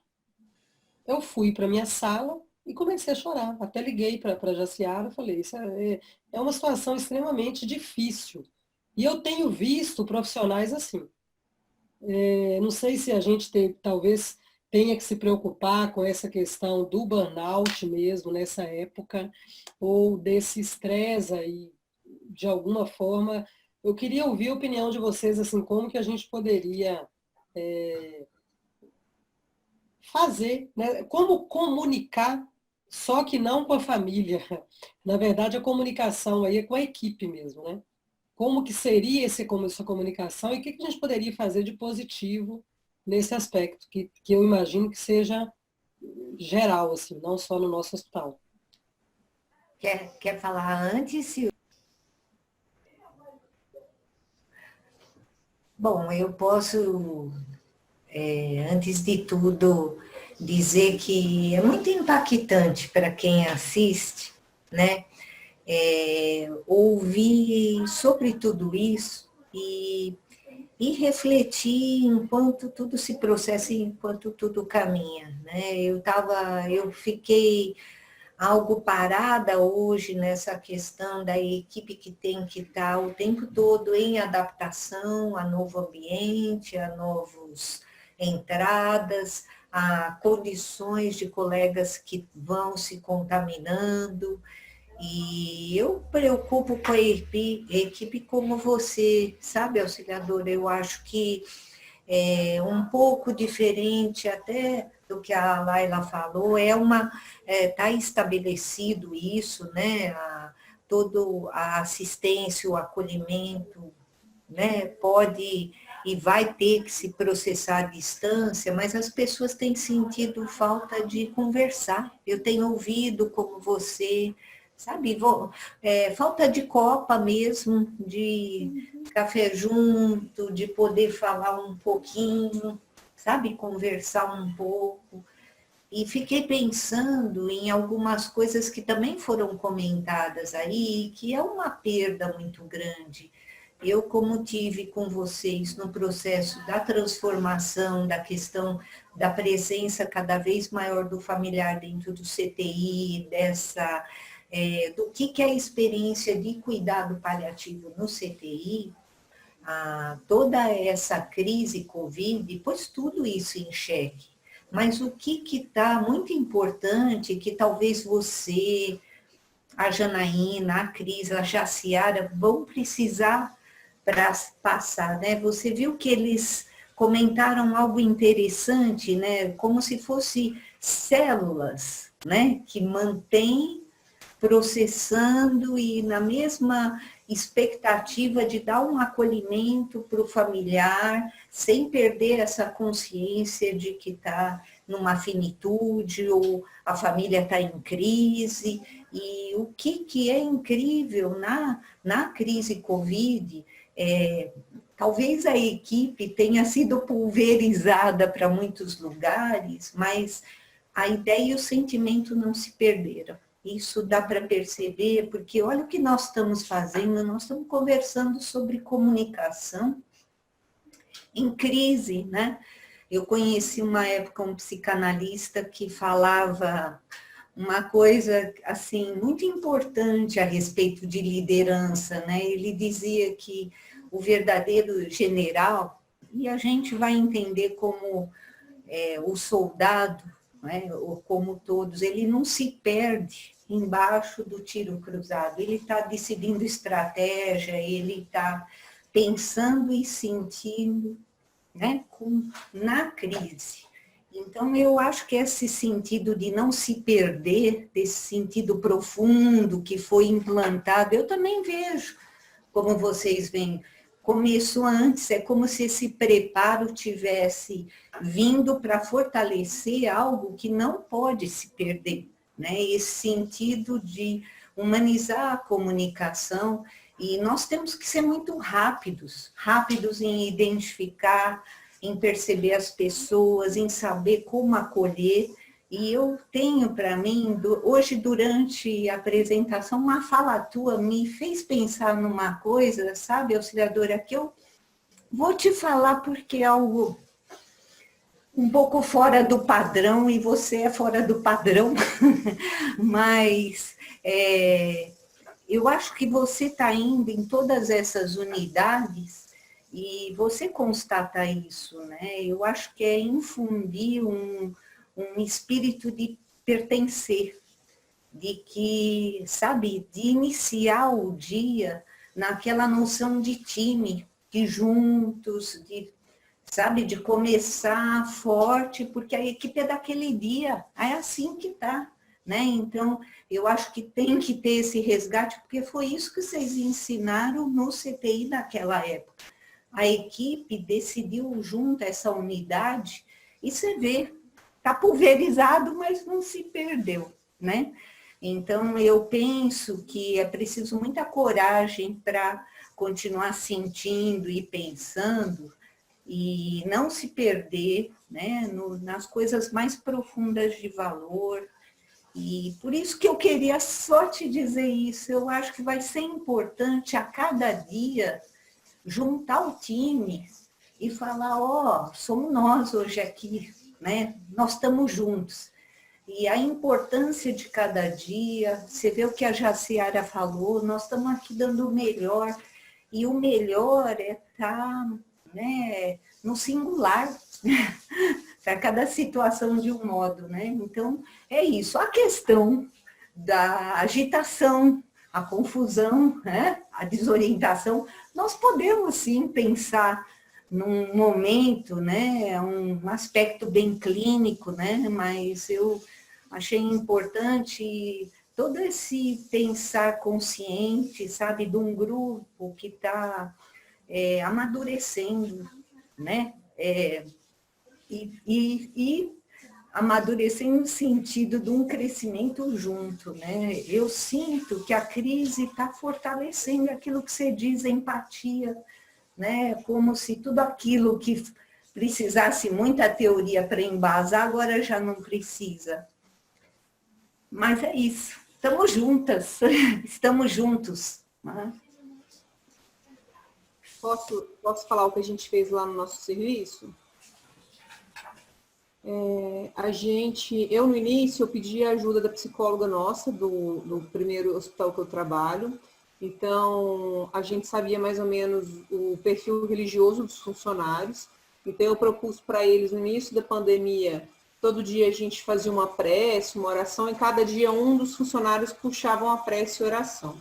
Eu fui para minha sala e comecei a chorar. Até liguei para a Jaciara e falei, isso é uma situação extremamente difícil. E eu tenho visto profissionais assim. Não sei se a gente talvez tenha que se preocupar com essa questão do burnout mesmo nessa época, ou desse estresse aí, de alguma forma. Eu queria ouvir a opinião de vocês, assim, como que a gente poderia fazer, né? Como comunicar, só que não com a família. Na verdade, a comunicação aí é com a equipe mesmo, né? Como que seria essa comunicação e o que a gente poderia fazer de positivo nesse aspecto, que eu imagino que seja geral, assim, não só no nosso hospital. Quer falar antes, Silvia? Bom, eu posso, antes de tudo, dizer que é muito impactante para quem assiste, né? Ouvir sobre tudo isso e refletir enquanto tudo se processa, enquanto tudo caminha, né? Eu fiquei algo parada hoje nessa questão da equipe que tem que estar o tempo todo em adaptação a novo ambiente, a novas entradas, a condições de colegas que vão se contaminando. E eu preocupo com a equipe como você, sabe, auxiliadora? Eu acho que é um pouco diferente até do que a Laila falou, tá estabelecido isso, né? Toda a assistência, o acolhimento, né? Pode e vai ter que se processar à distância, mas as pessoas têm sentido falta de conversar. Eu tenho ouvido como você, sabe, falta de copa mesmo, de café junto, de poder falar um pouquinho, sabe, conversar um pouco. E fiquei pensando em algumas coisas que também foram comentadas aí, que é uma perda muito grande. Eu, como tive com vocês no processo da transformação, da questão da presença cada vez maior do familiar dentro do CTI, do que é a experiência de cuidado paliativo no CTI, toda essa crise Covid pôs tudo isso em xeque. Mas o que está muito importante, que talvez você, a Janaína, a Cris, a Jaciara vão precisar para passar, né? Você viu que eles comentaram algo interessante, né? Como se fosse células, né? Que mantém processando e na mesma expectativa de dar um acolhimento para o familiar, sem perder essa consciência de que está numa finitude ou a família está em crise. E o que é incrível na crise Covid, talvez a equipe tenha sido pulverizada para muitos lugares, mas a ideia e o sentimento não se perderam. Isso dá para perceber, porque olha o que nós estamos fazendo, nós estamos conversando sobre comunicação em crise, né? Eu conheci uma época um psicanalista que falava uma coisa assim muito importante a respeito de liderança, né? Ele dizia que o verdadeiro general, e a gente vai entender como o soldado, né? Ou como todos, ele não se perde embaixo do tiro cruzado, ele está decidindo estratégia, ele está pensando e sentindo, né? Na crise. Então, eu acho que esse sentido de não se perder, desse sentido profundo que foi implantado, eu também vejo, como vocês veem, começou antes, é como se esse preparo tivesse vindo para fortalecer algo que não pode se perder, né? Esse sentido de humanizar a comunicação, e nós temos que ser muito rápidos em identificar, em perceber as pessoas, em saber como acolher. E eu tenho para mim, hoje durante a apresentação, uma fala tua me fez pensar numa coisa, sabe, auxiliadora, que eu vou te falar porque é algo um pouco fora do padrão, e você é fora do padrão, mas eu acho que você está indo em todas essas unidades e você constata isso, né? Eu acho que é infundir um espírito de pertencer, de que, sabe, de iniciar o dia naquela noção de time, de juntos, sabe, de começar forte, porque a equipe é daquele dia, é assim que tá, né? Então, eu acho que tem que ter esse resgate, porque foi isso que vocês ensinaram no CTI naquela época. A equipe decidiu junto essa unidade, e você vê, está pulverizado, mas não se perdeu, né? Então, eu penso que é preciso muita coragem para continuar sentindo e pensando e não se perder, né, nas coisas mais profundas de valor. E por isso que eu queria só te dizer isso. Eu acho que vai ser importante a cada dia juntar o time e falar, ó, somos nós hoje aqui, né? Nós estamos juntos. E a importância de cada dia, você vê o que a Jaciara falou, nós estamos aqui dando o melhor, e o melhor é estar, né, no singular, para cada situação de um modo, né? Então, é isso. A questão da agitação, a confusão, né? A desorientação, nós podemos sim pensar num momento, né? Um aspecto bem clínico, né? Mas eu achei importante todo esse pensar consciente, sabe, de um grupo que está amadurecendo, né? E amadurecer no sentido de um crescimento junto, né? Eu sinto que a crise está fortalecendo aquilo que você diz, a empatia, né? Como se tudo aquilo que precisasse muita teoria para embasar, agora já não precisa. Mas é isso, estamos juntas, estamos juntos. Né? Posso falar o que a gente fez lá no nosso serviço? Eu no início, eu pedi a ajuda da psicóloga nossa, do primeiro hospital que eu trabalho. Então, a gente sabia mais ou menos o perfil religioso dos funcionários. Então, eu propus para eles, no início da pandemia, todo dia a gente fazia uma prece, uma oração, e cada dia um dos funcionários puxava uma prece e oração.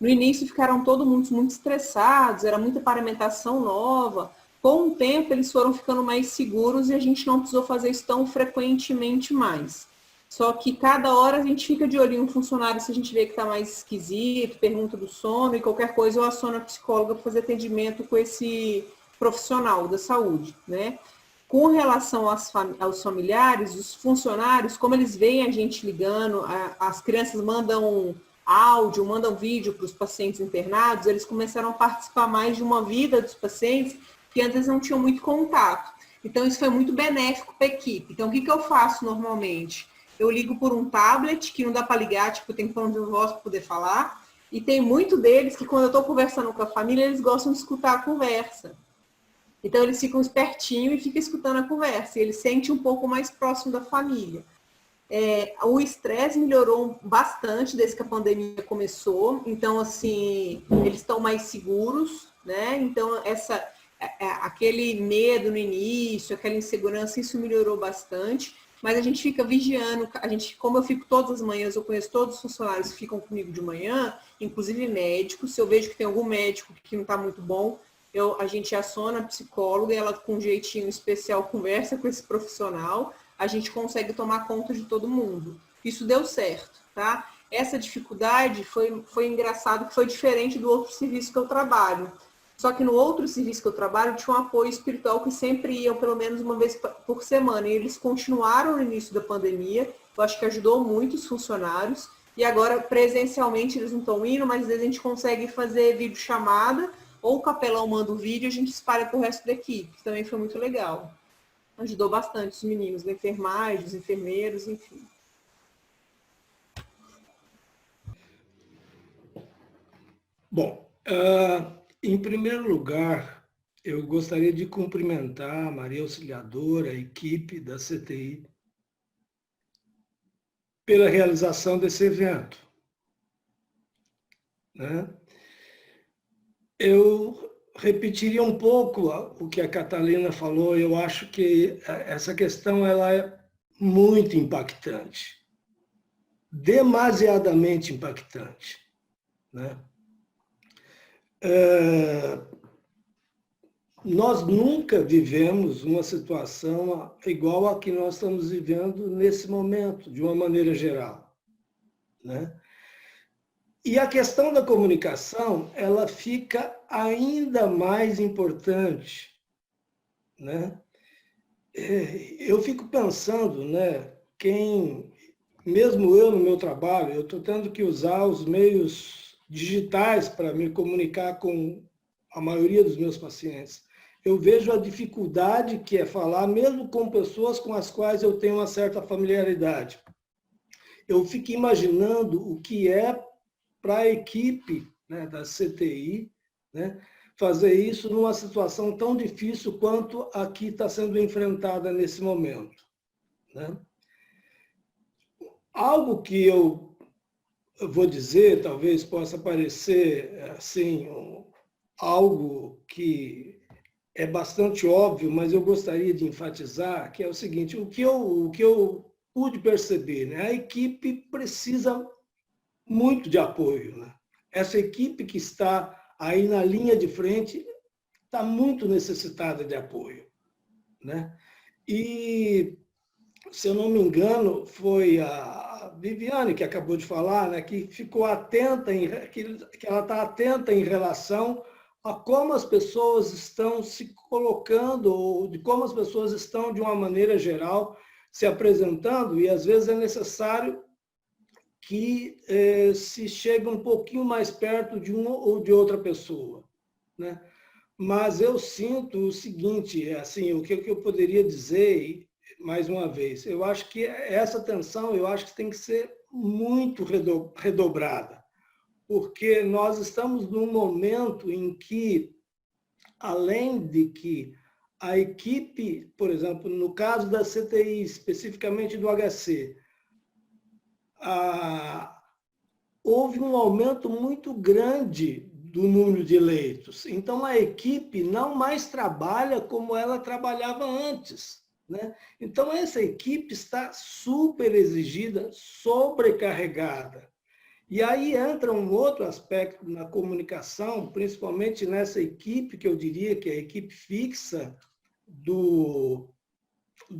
No início ficaram todos muito estressados, era muita paramentação nova. Com o tempo, eles foram ficando mais seguros e a gente não precisou fazer isso tão frequentemente mais. Só que cada hora a gente fica de olho em um funcionário, se a gente vê que está mais esquisito, pergunta do sono e qualquer coisa, eu aciono a psicóloga para fazer atendimento com esse profissional da saúde, né? Com relação aos familiares, os funcionários, como eles veem a gente ligando, as crianças mandam áudio, mandam vídeo para os pacientes internados, eles começaram a participar mais de uma vida dos pacientes que antes não tinham muito contato. Então, isso foi muito benéfico para a equipe. Então, o que eu faço normalmente? Eu ligo por um tablet, que não dá para ligar, tipo, tem fone de voz para poder falar, e tem muito deles que, quando eu estou conversando com a família, eles gostam de escutar a conversa. Então, eles ficam espertinhos e ficam escutando a conversa, e eles sentem um pouco mais próximo da família. O estresse melhorou bastante desde que a pandemia começou, então, assim, eles estão mais seguros, né? Então, aquele medo no início, aquela insegurança, isso melhorou bastante, mas a gente fica vigiando, como eu fico todas as manhãs, eu conheço todos os funcionários que ficam comigo de manhã, inclusive médicos, se eu vejo que tem algum médico que não está muito bom, a gente aciona a psicóloga e ela com um jeitinho especial conversa com esse profissional, a gente consegue tomar conta de todo mundo. Isso deu certo, tá? Essa dificuldade foi engraçado, que foi diferente do outro serviço que eu trabalho. Só que no outro serviço que eu trabalho tinha um apoio espiritual que sempre iam pelo menos uma vez por semana. E eles continuaram no início da pandemia, eu acho que ajudou muito os funcionários. E agora, presencialmente, eles não estão indo, mas às vezes a gente consegue fazer videochamada, ou o capelão manda o vídeo e a gente espalha para o resto da equipe, que também foi muito legal. Ajudou bastante os meninos da enfermagem, os enfermeiros, enfim. Bom, em primeiro lugar, eu gostaria de cumprimentar a Maria Auxiliadora, a equipe da CTI, pela realização desse evento. Né? Eu repetiria um pouco o que a Catalina falou, eu acho que essa questão ela é muito impactante, demasiadamente impactante. Né? Nós nunca vivemos uma situação igual a que nós estamos vivendo nesse momento, de uma maneira geral. Né? E a questão da comunicação, ela fica ainda mais importante. Né? Eu fico pensando, né, mesmo eu no meu trabalho, eu estou tendo que usar os meios digitais para me comunicar com a maioria dos meus pacientes. Eu vejo a dificuldade que é falar, mesmo com pessoas com as quais eu tenho uma certa familiaridade. Eu fico imaginando o que é para a equipe, né, da CTI, né, fazer isso numa situação tão difícil quanto a que está sendo enfrentada nesse momento. Né? Algo que eu vou dizer, talvez possa parecer assim, algo que é bastante óbvio, mas eu gostaria de enfatizar, que é o seguinte, o que eu pude perceber, né? A equipe precisa muito de apoio, né? Essa equipe que está aí na linha de frente está muito necessitada de apoio, né? E, se eu não me engano, foi a Viviane que acabou de falar, né, que ficou atenta, que ela está atenta em relação a como as pessoas estão se colocando, ou de como as pessoas estão, de uma maneira geral, se apresentando, e às vezes é necessário que se chegue um pouquinho mais perto de uma ou de outra pessoa, né? Mas eu sinto o seguinte, assim, o que eu poderia dizer, mais uma vez, eu acho que essa atenção, eu acho que tem que ser muito redobrada, porque nós estamos num momento em que, além de que a equipe, por exemplo, no caso da CTI, especificamente do HC, houve um aumento muito grande do número de leitos. Então, a equipe não mais trabalha como ela trabalhava antes, né? Então, essa equipe está super exigida, sobrecarregada. E aí entra um outro aspecto na comunicação, principalmente nessa equipe, que eu diria que é a equipe fixa do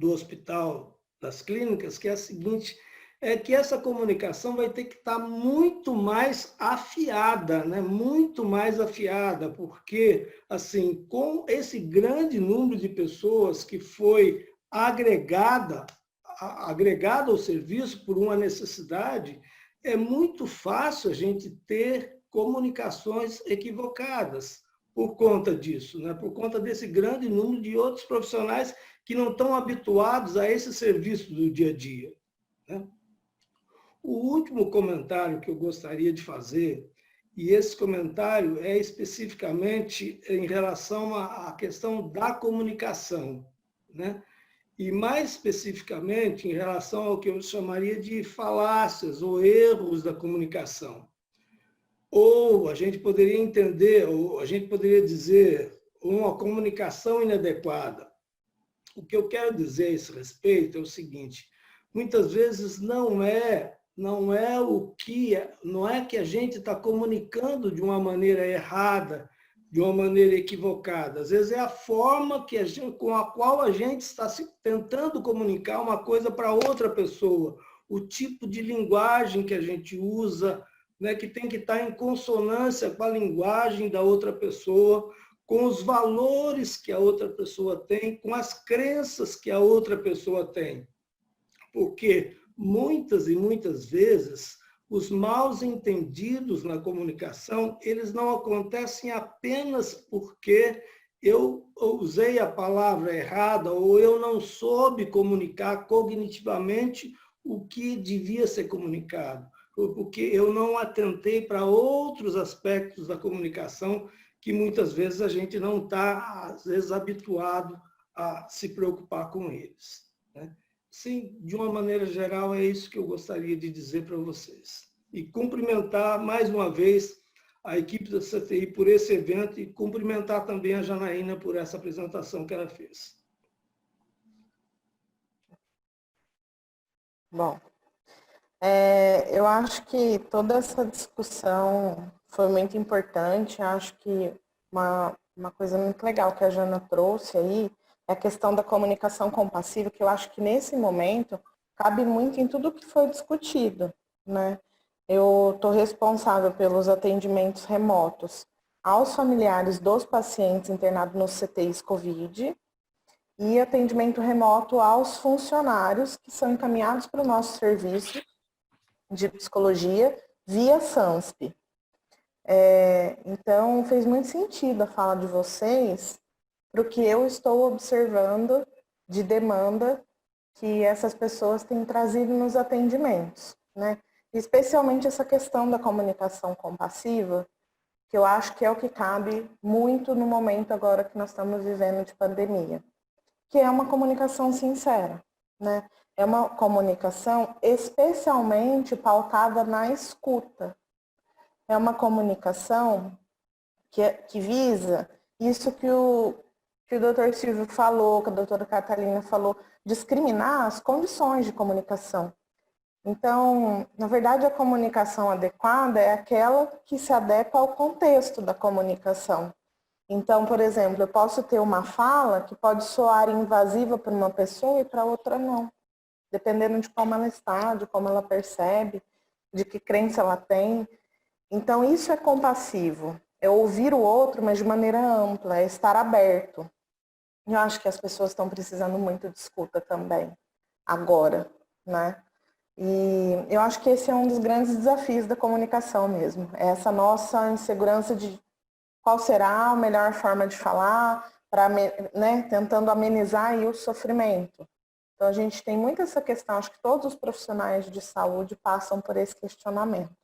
Hospital das Clínicas, que é a seguinte: é que essa comunicação vai ter que estar muito mais afiada, né? Muito mais afiada, porque, assim, com esse grande número de pessoas que foi agregada ao serviço por uma necessidade, é muito fácil a gente ter comunicações equivocadas por conta disso, né? Por conta desse grande número de outros profissionais que não estão habituados a esse serviço do dia a dia, né? O último comentário que eu gostaria de fazer, e esse comentário é especificamente em relação à questão da comunicação, né? E mais especificamente em relação ao que eu chamaria de falácias ou erros da comunicação. Ou a gente poderia entender, ou a gente poderia dizer, uma comunicação inadequada. O que eu quero dizer a esse respeito é o seguinte: muitas vezes não é que a gente está comunicando de uma maneira errada, de uma maneira equivocada. Às vezes é a forma com a qual a gente está tentando comunicar uma coisa para outra pessoa, o tipo de linguagem que a gente usa, né, que tem que estar em consonância com a linguagem da outra pessoa, com os valores que a outra pessoa tem, com as crenças que a outra pessoa tem. Porque muitas e muitas vezes os maus entendidos na comunicação, eles não acontecem apenas porque eu usei a palavra errada ou eu não soube comunicar cognitivamente o que devia ser comunicado, ou porque eu não atentei para outros aspectos da comunicação que muitas vezes a gente não está, às vezes, habituado a se preocupar com eles, né? Sim, de uma maneira geral, é isso que eu gostaria de dizer para vocês. E cumprimentar, mais uma vez, a equipe da CTI por esse evento e cumprimentar também a Janaína por essa apresentação que ela fez. Bom, eu acho que toda essa discussão foi muito importante. Acho que uma coisa muito legal que a Jana trouxe aí é a questão da comunicação compassiva, que eu acho que nesse momento cabe muito em tudo que foi discutido, né? Eu estou responsável pelos atendimentos remotos aos familiares dos pacientes internados nos CTIs COVID e atendimento remoto aos funcionários que são encaminhados para o nosso serviço de psicologia via SANSP. Então, fez muito sentido a fala de vocês para o que eu estou observando de demanda que essas pessoas têm trazido nos atendimentos, né? Especialmente essa questão da comunicação compassiva, que eu acho que é o que cabe muito no momento agora que nós estamos vivendo de pandemia, que é uma comunicação sincera, né? É uma comunicação especialmente pautada na escuta. É uma comunicação que visa isso que o que o doutor Silvio falou, que a doutora Catalina falou, discriminar as condições de comunicação. Então, na verdade, a comunicação adequada é aquela que se adequa ao contexto da comunicação. Então, por exemplo, eu posso ter uma fala que pode soar invasiva para uma pessoa e para outra não, dependendo de como ela está, de como ela percebe, de que crença ela tem. Então, isso é compassivo, é ouvir o outro, mas de maneira ampla, é estar aberto. Eu acho que as pessoas estão precisando muito de escuta também, agora, né? E eu acho que esse é um dos grandes desafios da comunicação mesmo, é essa nossa insegurança de qual será a melhor forma de falar, né, tentando amenizar aí o sofrimento. Então a gente tem muito essa questão, acho que todos os profissionais de saúde passam por esse questionamento.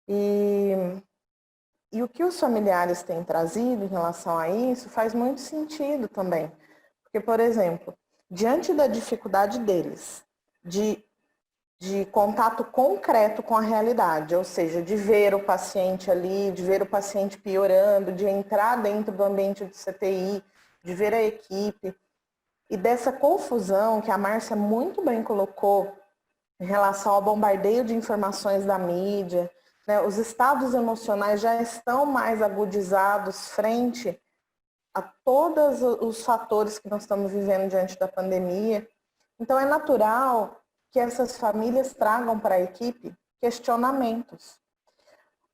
E o que os familiares têm trazido em relação a isso faz muito sentido também. Porque, por exemplo, diante da dificuldade deles de contato concreto com a realidade, ou seja, de ver o paciente ali, de ver o paciente piorando, de entrar dentro do ambiente do CTI, de ver a equipe, e dessa confusão que a Márcia muito bem colocou em relação ao bombardeio de informações da mídia, né, os estados emocionais já estão mais agudizados frente a todos os fatores que nós estamos vivendo diante da pandemia. Então é natural que essas famílias tragam para a equipe questionamentos.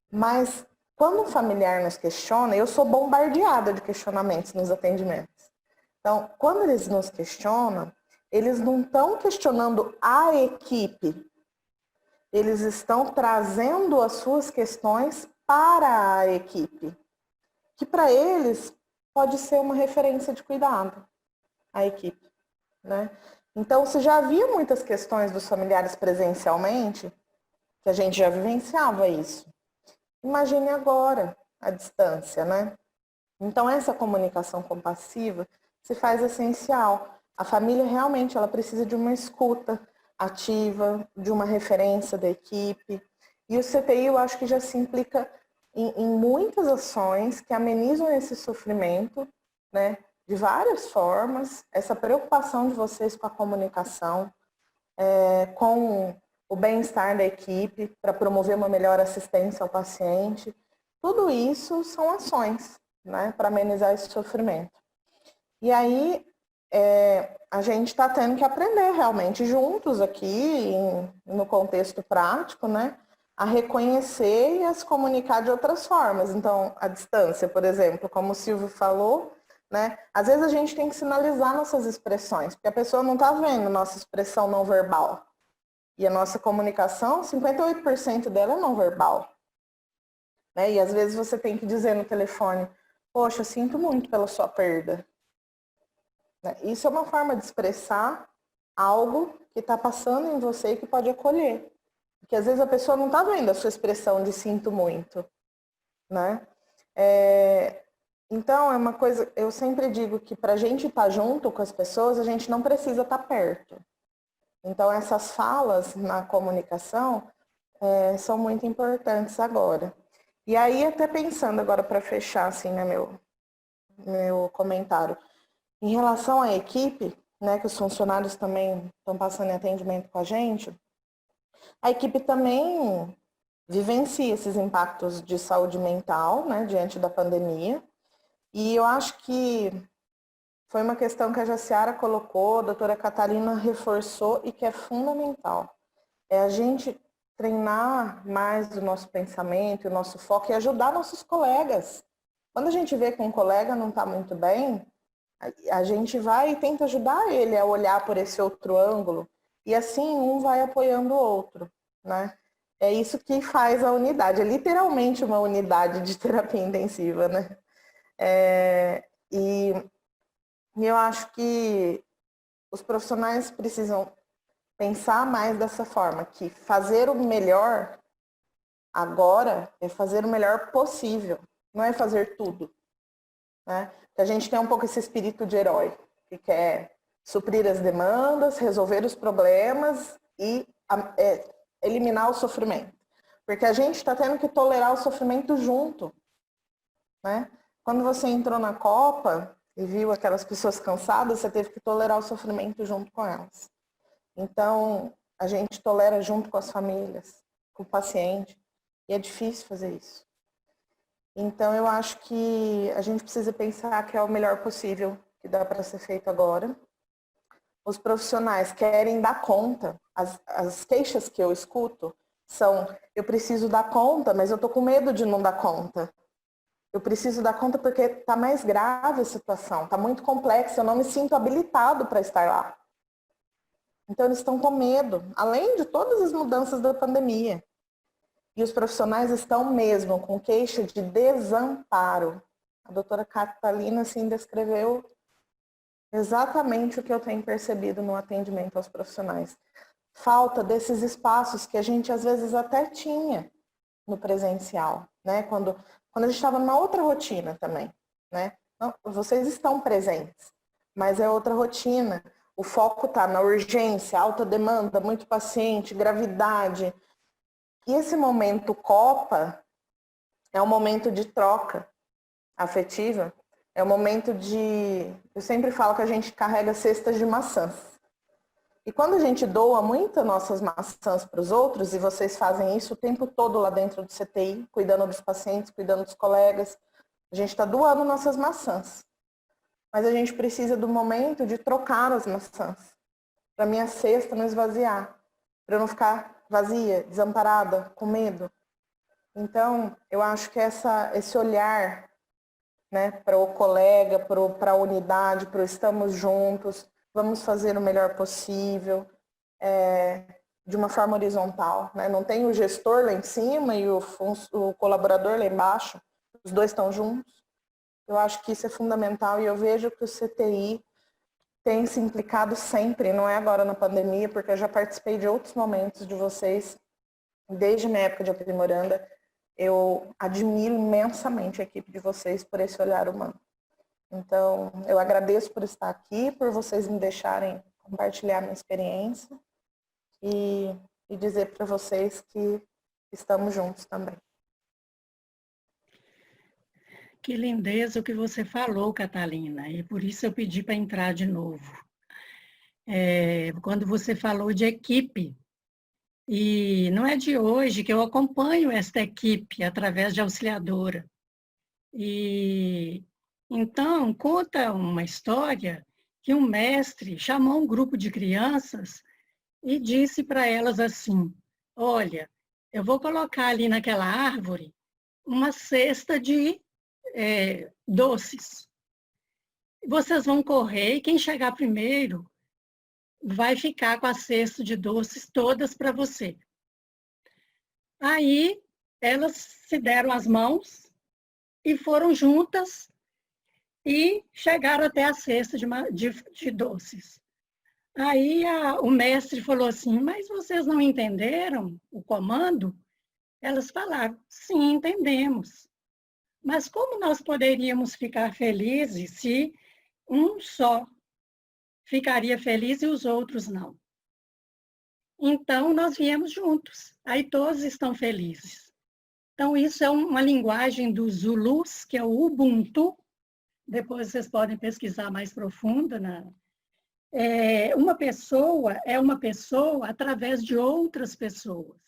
Mas quando um familiar nos questiona, eu sou bombardeada de questionamentos nos atendimentos. Então, quando eles nos questionam, eles não estão questionando a equipe, eles estão trazendo as suas questões para a equipe, que para eles pode ser uma referência de cuidado, a equipe, né? Então, se já havia muitas questões dos familiares presencialmente, que a gente já vivenciava isso. Imagine agora a distância, né? Então, essa comunicação compassiva se faz essencial. A família realmente ela precisa de uma escuta ativa, de uma referência da equipe. E o CTI, eu acho que já se implica em muitas ações que amenizam esse sofrimento, né? De várias formas, essa preocupação de vocês com a comunicação, com o bem-estar da equipe, para promover uma melhor assistência ao paciente. Tudo isso são ações, né, para amenizar esse sofrimento. E aí, a gente está tendo que aprender realmente juntos aqui, no contexto prático, né, a reconhecer e a se comunicar de outras formas. Então, a distância, por exemplo, como o Silvio falou, né, às vezes a gente tem que sinalizar nossas expressões, porque a pessoa não está vendo nossa expressão não verbal. E a nossa comunicação, 58% dela é não verbal. Né? E às vezes você tem que dizer no telefone, poxa, sinto muito pela sua perda. Isso é uma forma de expressar algo que está passando em você e que pode acolher. Porque às vezes a pessoa não está vendo a sua expressão de sinto muito. Né? Então, é uma coisa, eu sempre digo que para a gente estar junto com as pessoas, a gente não precisa estar perto. Então, essas falas na comunicação são muito importantes agora. E aí, até pensando agora para fechar, assim, né, meu comentário, em relação à equipe, né, que os funcionários também estão passando em atendimento com a gente, a equipe também vivencia esses impactos de saúde mental, né, diante da pandemia. E eu acho que foi uma questão que a Jaciara colocou, a doutora Catalina reforçou e que é fundamental. É a gente treinar mais o nosso pensamento, o nosso foco e ajudar nossos colegas. Quando a gente vê que um colega não está muito bem, a gente vai e tenta ajudar ele a olhar por esse outro ângulo e assim um vai apoiando o outro, né? É isso que faz a unidade, é literalmente uma unidade de terapia intensiva, né? E eu acho que os profissionais precisam pensar mais dessa forma, que fazer o melhor agora é fazer o melhor possível, não é fazer tudo. Né? Que a gente tem um pouco esse espírito de herói, que quer suprir as demandas, resolver os problemas e eliminar o sofrimento. Porque a gente está tendo que tolerar o sofrimento junto. Né? Quando você entrou na Copa, e viu aquelas pessoas cansadas, você teve que tolerar o sofrimento junto com elas. Então, a gente tolera junto com as famílias, com o paciente, e é difícil fazer isso. Então, eu acho que a gente precisa pensar que é o melhor possível que dá para ser feito agora. Os profissionais querem dar conta. As queixas que eu escuto são: eu preciso dar conta, mas eu estou com medo de não dar conta. Eu preciso dar conta porque está mais grave a situação, está muito complexa, eu não me sinto habilitado para estar lá. Então, eles estão com medo, além de todas as mudanças da pandemia. E os profissionais estão mesmo com queixa de desamparo. A doutora Catalina, assim, descreveu exatamente o que eu tenho percebido no atendimento aos profissionais. Falta desses espaços que a gente, às vezes, até tinha no presencial, né? Quando a gente estava numa outra rotina também, né? Não, vocês estão presentes, mas é outra rotina. O foco está na urgência, alta demanda, muito paciente, gravidade. E esse momento Copa é um momento de troca afetiva, é um momento de... Eu sempre falo que a gente carrega cestas de maçãs. E quando a gente doa muitas nossas maçãs para os outros, e vocês fazem isso o tempo todo lá dentro do CTI, cuidando dos pacientes, cuidando dos colegas, a gente está doando nossas maçãs. Mas a gente precisa do momento de trocar as maçãs, para minha cesta não esvaziar, para eu não ficar vazia, desamparada, com medo. Então, eu acho que esse olhar, né, para o colega, para a unidade, para o estamos juntos, vamos fazer o melhor possível, de uma forma horizontal, né? Não tem o gestor lá em cima e o colaborador lá embaixo, os dois estão juntos. Eu acho que isso é fundamental e eu vejo que o CTI tem se implicado sempre, não é agora na pandemia, porque eu já participei de outros momentos de vocês, desde minha época de aprimoranda. Eu admiro imensamente a equipe de vocês por esse olhar humano. Então, eu agradeço por estar aqui, por vocês me deixarem compartilhar minha experiência e dizer para vocês que estamos juntos também. Que lindeza o que você falou, Catalina, e por isso eu pedi para entrar de novo. Quando você falou de equipe, e não é de hoje que eu acompanho esta equipe através de auxiliadora. E então, conta uma história que um mestre chamou um grupo de crianças e disse para elas assim: olha, eu vou colocar ali naquela árvore uma cesta de doces. Vocês vão correr e quem chegar primeiro vai ficar com a cesta de doces todas para você. Aí elas se deram as mãos e foram juntas e chegaram até a cesta de doces. Aí o mestre falou assim: mas vocês não entenderam o comando? Elas falaram: sim, entendemos. Mas como nós poderíamos ficar felizes se um só ficaria feliz e os outros não? Então, nós viemos juntos. Aí todos estão felizes. Então, isso é uma linguagem dos Zulus, que é o Ubuntu. Depois vocês podem pesquisar mais profunda. Uma pessoa é uma pessoa através de outras pessoas.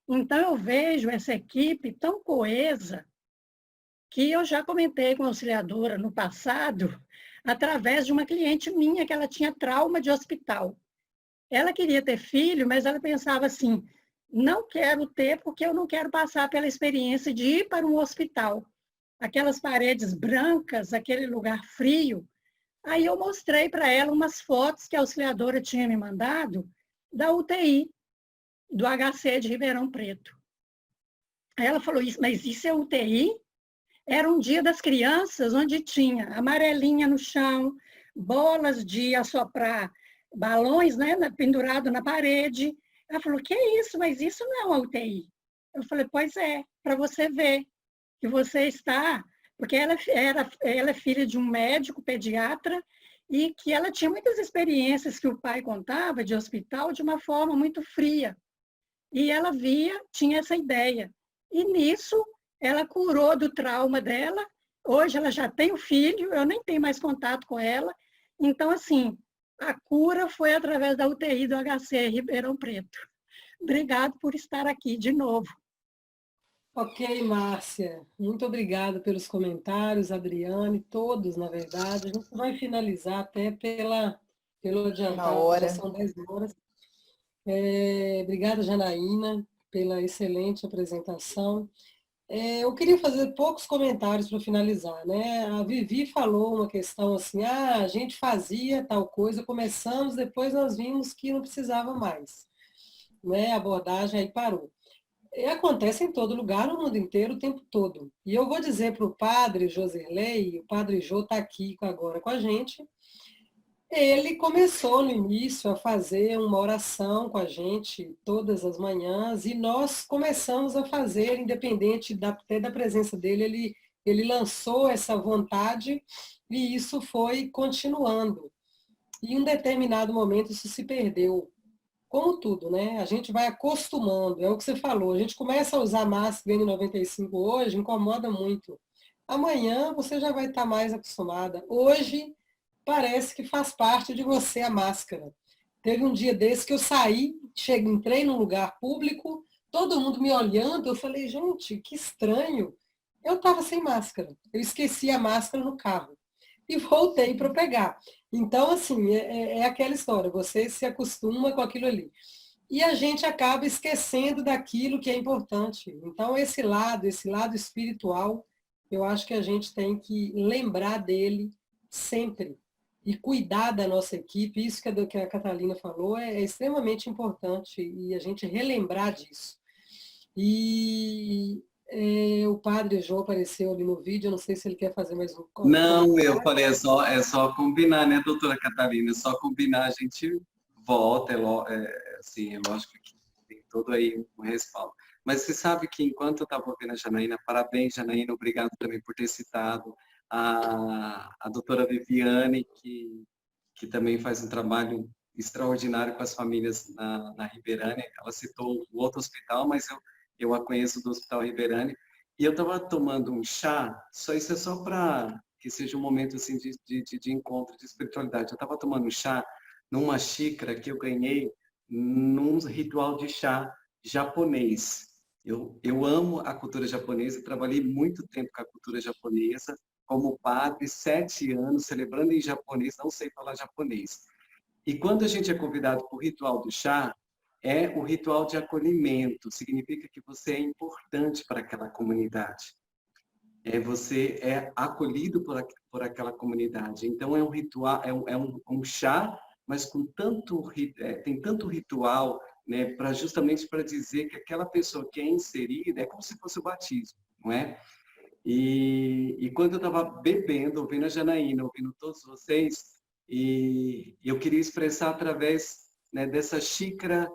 Então, eu vejo essa equipe tão coesa que eu já comentei com a auxiliadora no passado, através de uma cliente minha que ela tinha trauma de hospital. Ela queria ter filho, mas ela pensava assim: não quero ter porque eu não quero passar pela experiência de ir para um hospital. Aquelas paredes brancas, aquele lugar frio. Aí eu mostrei para ela umas fotos que a auxiliadora tinha me mandado da UTI, do HC de Ribeirão Preto. Aí ela falou: mas isso é UTI? Era um dia das crianças, onde tinha amarelinha no chão, bolas de assoprar, balões, né, pendurado na parede. Ela falou: que é isso? Mas isso não é uma UTI. Eu falei: pois é, para você ver que você está... Porque ela é filha de um médico pediatra e que ela tinha muitas experiências que o pai contava de hospital de uma forma muito fria. E ela tinha essa ideia. E nisso, ela curou do trauma dela, hoje ela já tem o filho, eu nem tenho mais contato com ela. Então, assim, a cura foi através da UTI do HC Ribeirão Preto. Obrigado por estar aqui de novo. Ok, Márcia. Muito obrigada pelos comentários, Adriane, todos, na verdade. A gente vai finalizar até pelo adiantado, já são 10 horas. Obrigada, Janaína, pela excelente apresentação. Eu queria fazer poucos comentários para finalizar, né? A Vivi falou uma questão assim, a gente fazia tal coisa, começamos, depois nós vimos que não precisava mais, né? A abordagem aí parou. Acontece em todo lugar, no mundo inteiro, o tempo todo. E eu vou dizer para o padre Joserley, o padre Jô está aqui agora com a gente, ele começou no início a fazer uma oração com a gente todas as manhãs e nós começamos a fazer, independente até da presença dele, ele lançou essa vontade e isso foi continuando. E em um determinado momento isso se perdeu. Como tudo, né? A gente vai acostumando, é o que você falou, a gente começa a usar máscara N95 hoje, incomoda muito. Amanhã você já vai estar mais acostumada. Hoje parece que faz parte de você a máscara. Teve um dia desse que eu saí, entrei num lugar público, todo mundo me olhando, eu falei, gente, que estranho. Eu estava sem máscara, eu esqueci a máscara no carro e voltei para pegar. Então, assim, é aquela história, você se acostuma com aquilo ali. E a gente acaba esquecendo daquilo que é importante. Então, esse lado espiritual, eu acho que a gente tem que lembrar dele sempre e cuidar da nossa equipe. Isso que a Catalina falou é extremamente importante e a gente relembrar disso. E o padre João apareceu ali no vídeo, eu não sei se ele quer fazer mais um comentário. Não, eu falei, é só combinar, né, doutora Catalina? É só combinar, a gente volta, assim, é lógico que tem todo aí um respaldo. Mas você sabe que enquanto eu estava ouvindo a Janaína, parabéns, Janaína, obrigado também por ter citado a doutora Viviane, que também faz um trabalho extraordinário com as famílias na Ribeirânia. Ela citou o outro hospital, mas eu a conheço do Hospital Ribeirânia. E eu estava tomando um chá, isso é só para que seja um momento assim, de encontro, de espiritualidade. Eu estava tomando um chá numa xícara que eu ganhei num ritual de chá japonês. Eu amo a cultura japonesa, trabalhei muito tempo com a cultura japonesa, como padre, 7 anos, celebrando em japonês, não sei falar japonês. E quando a gente é convidado para o ritual do chá, é o ritual de acolhimento, significa que você é importante para aquela comunidade. Você é acolhido por aquela comunidade. Então é um ritual, é um chá, mas com tem tanto ritual, né, justamente para dizer que aquela pessoa que é inserida é como se fosse o batismo, não é? E quando eu estava bebendo, ouvindo a Janaína, ouvindo todos vocês, e eu queria expressar através, né, dessa xícara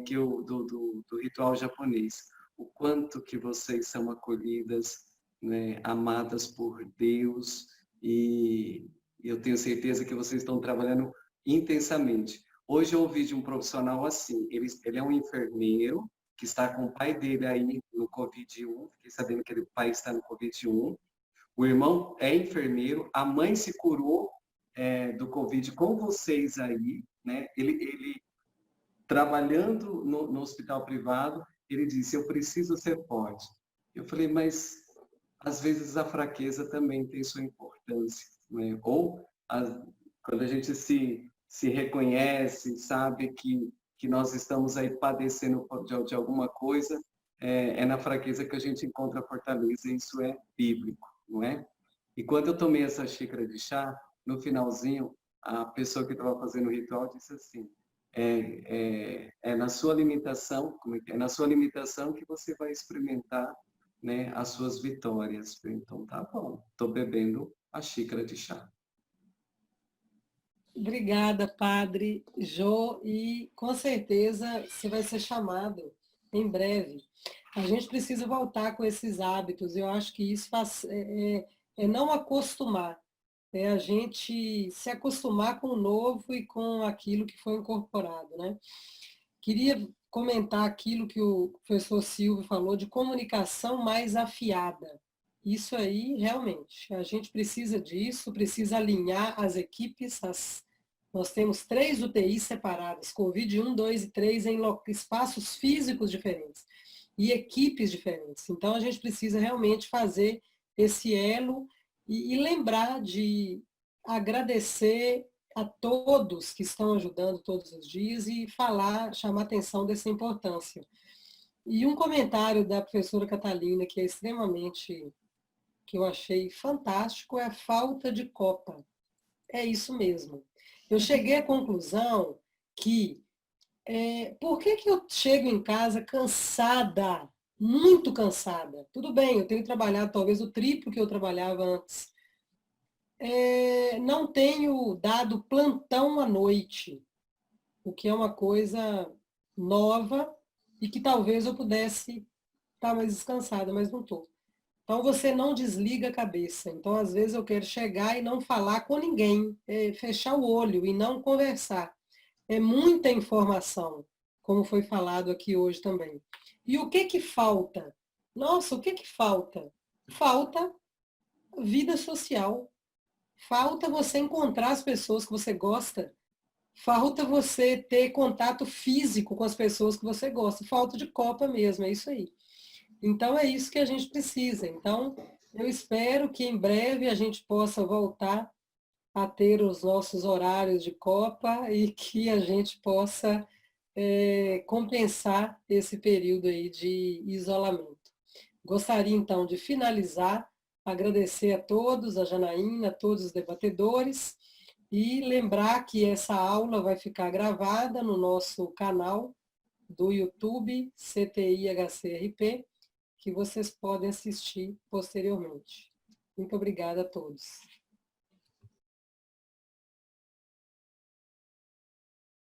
do ritual japonês, o quanto que vocês são acolhidas, né, amadas por Deus, e eu tenho certeza que vocês estão trabalhando intensamente. Hoje eu ouvi de um profissional assim, ele é um enfermeiro, que está com o pai dele aí no Covid-1, fiquei sabendo que o pai está no Covid-1, o irmão é enfermeiro, a mãe se curou do Covid com vocês aí, né? Ele trabalhando no hospital privado, ele disse, eu preciso ser forte. Eu falei, mas às vezes a fraqueza também tem sua importância, né? Ou quando a gente se reconhece, sabe que nós estamos aí padecendo de alguma coisa, é na fraqueza que a gente encontra a fortaleza, e isso é bíblico, não é? E quando eu tomei essa xícara de chá, no finalzinho, a pessoa que estava fazendo o ritual disse assim, é na sua limitação, é na sua limitação que você vai experimentar, né, as suas vitórias. Então tá bom, estou bebendo a xícara de chá. Obrigada, Padre Jô, e com certeza você vai ser chamado em breve. A gente precisa voltar com esses hábitos, eu acho que isso é não acostumar, é a gente se acostumar com o novo e com aquilo que foi incorporado, né? Queria comentar aquilo que o professor Silvio falou de comunicação mais afiada. isso aí, realmente, a gente precisa disso, precisa alinhar as equipes. Nós temos 3 UTIs separadas, Covid 1, 2 e 3, em espaços físicos diferentes e equipes diferentes. Então, a gente precisa realmente fazer esse elo e lembrar de agradecer a todos que estão ajudando todos os dias e chamar atenção dessa importância. E um comentário da professora Catalina, que é extremamente, que eu achei fantástico, é a falta de copa. É isso mesmo. Eu cheguei à conclusão que, por que eu chego em casa cansada, muito cansada? Tudo bem, eu tenho trabalhado talvez o triplo que eu trabalhava antes. Não tenho dado plantão à noite, o que é uma coisa nova e que talvez eu pudesse estar mais descansada, mas não estou. Então, você não desliga a cabeça. Então, às vezes, eu quero chegar e não falar com ninguém, fechar o olho e não conversar. É muita informação, como foi falado aqui hoje também. E o que falta? Nossa, o que falta? Falta vida social. Falta você encontrar as pessoas que você gosta. Falta você ter contato físico com as pessoas que você gosta. Falta de copa mesmo, é isso aí. Então, é isso que a gente precisa. Então, eu espero que em breve a gente possa voltar a ter os nossos horários de Copa e que a gente possa compensar esse período aí de isolamento. Gostaria, então, de finalizar, agradecer a todos, a Janaína, a todos os debatedores, e lembrar que essa aula vai ficar gravada no nosso canal do YouTube, CTI-HCRP, que vocês podem assistir posteriormente. Muito obrigada a todos.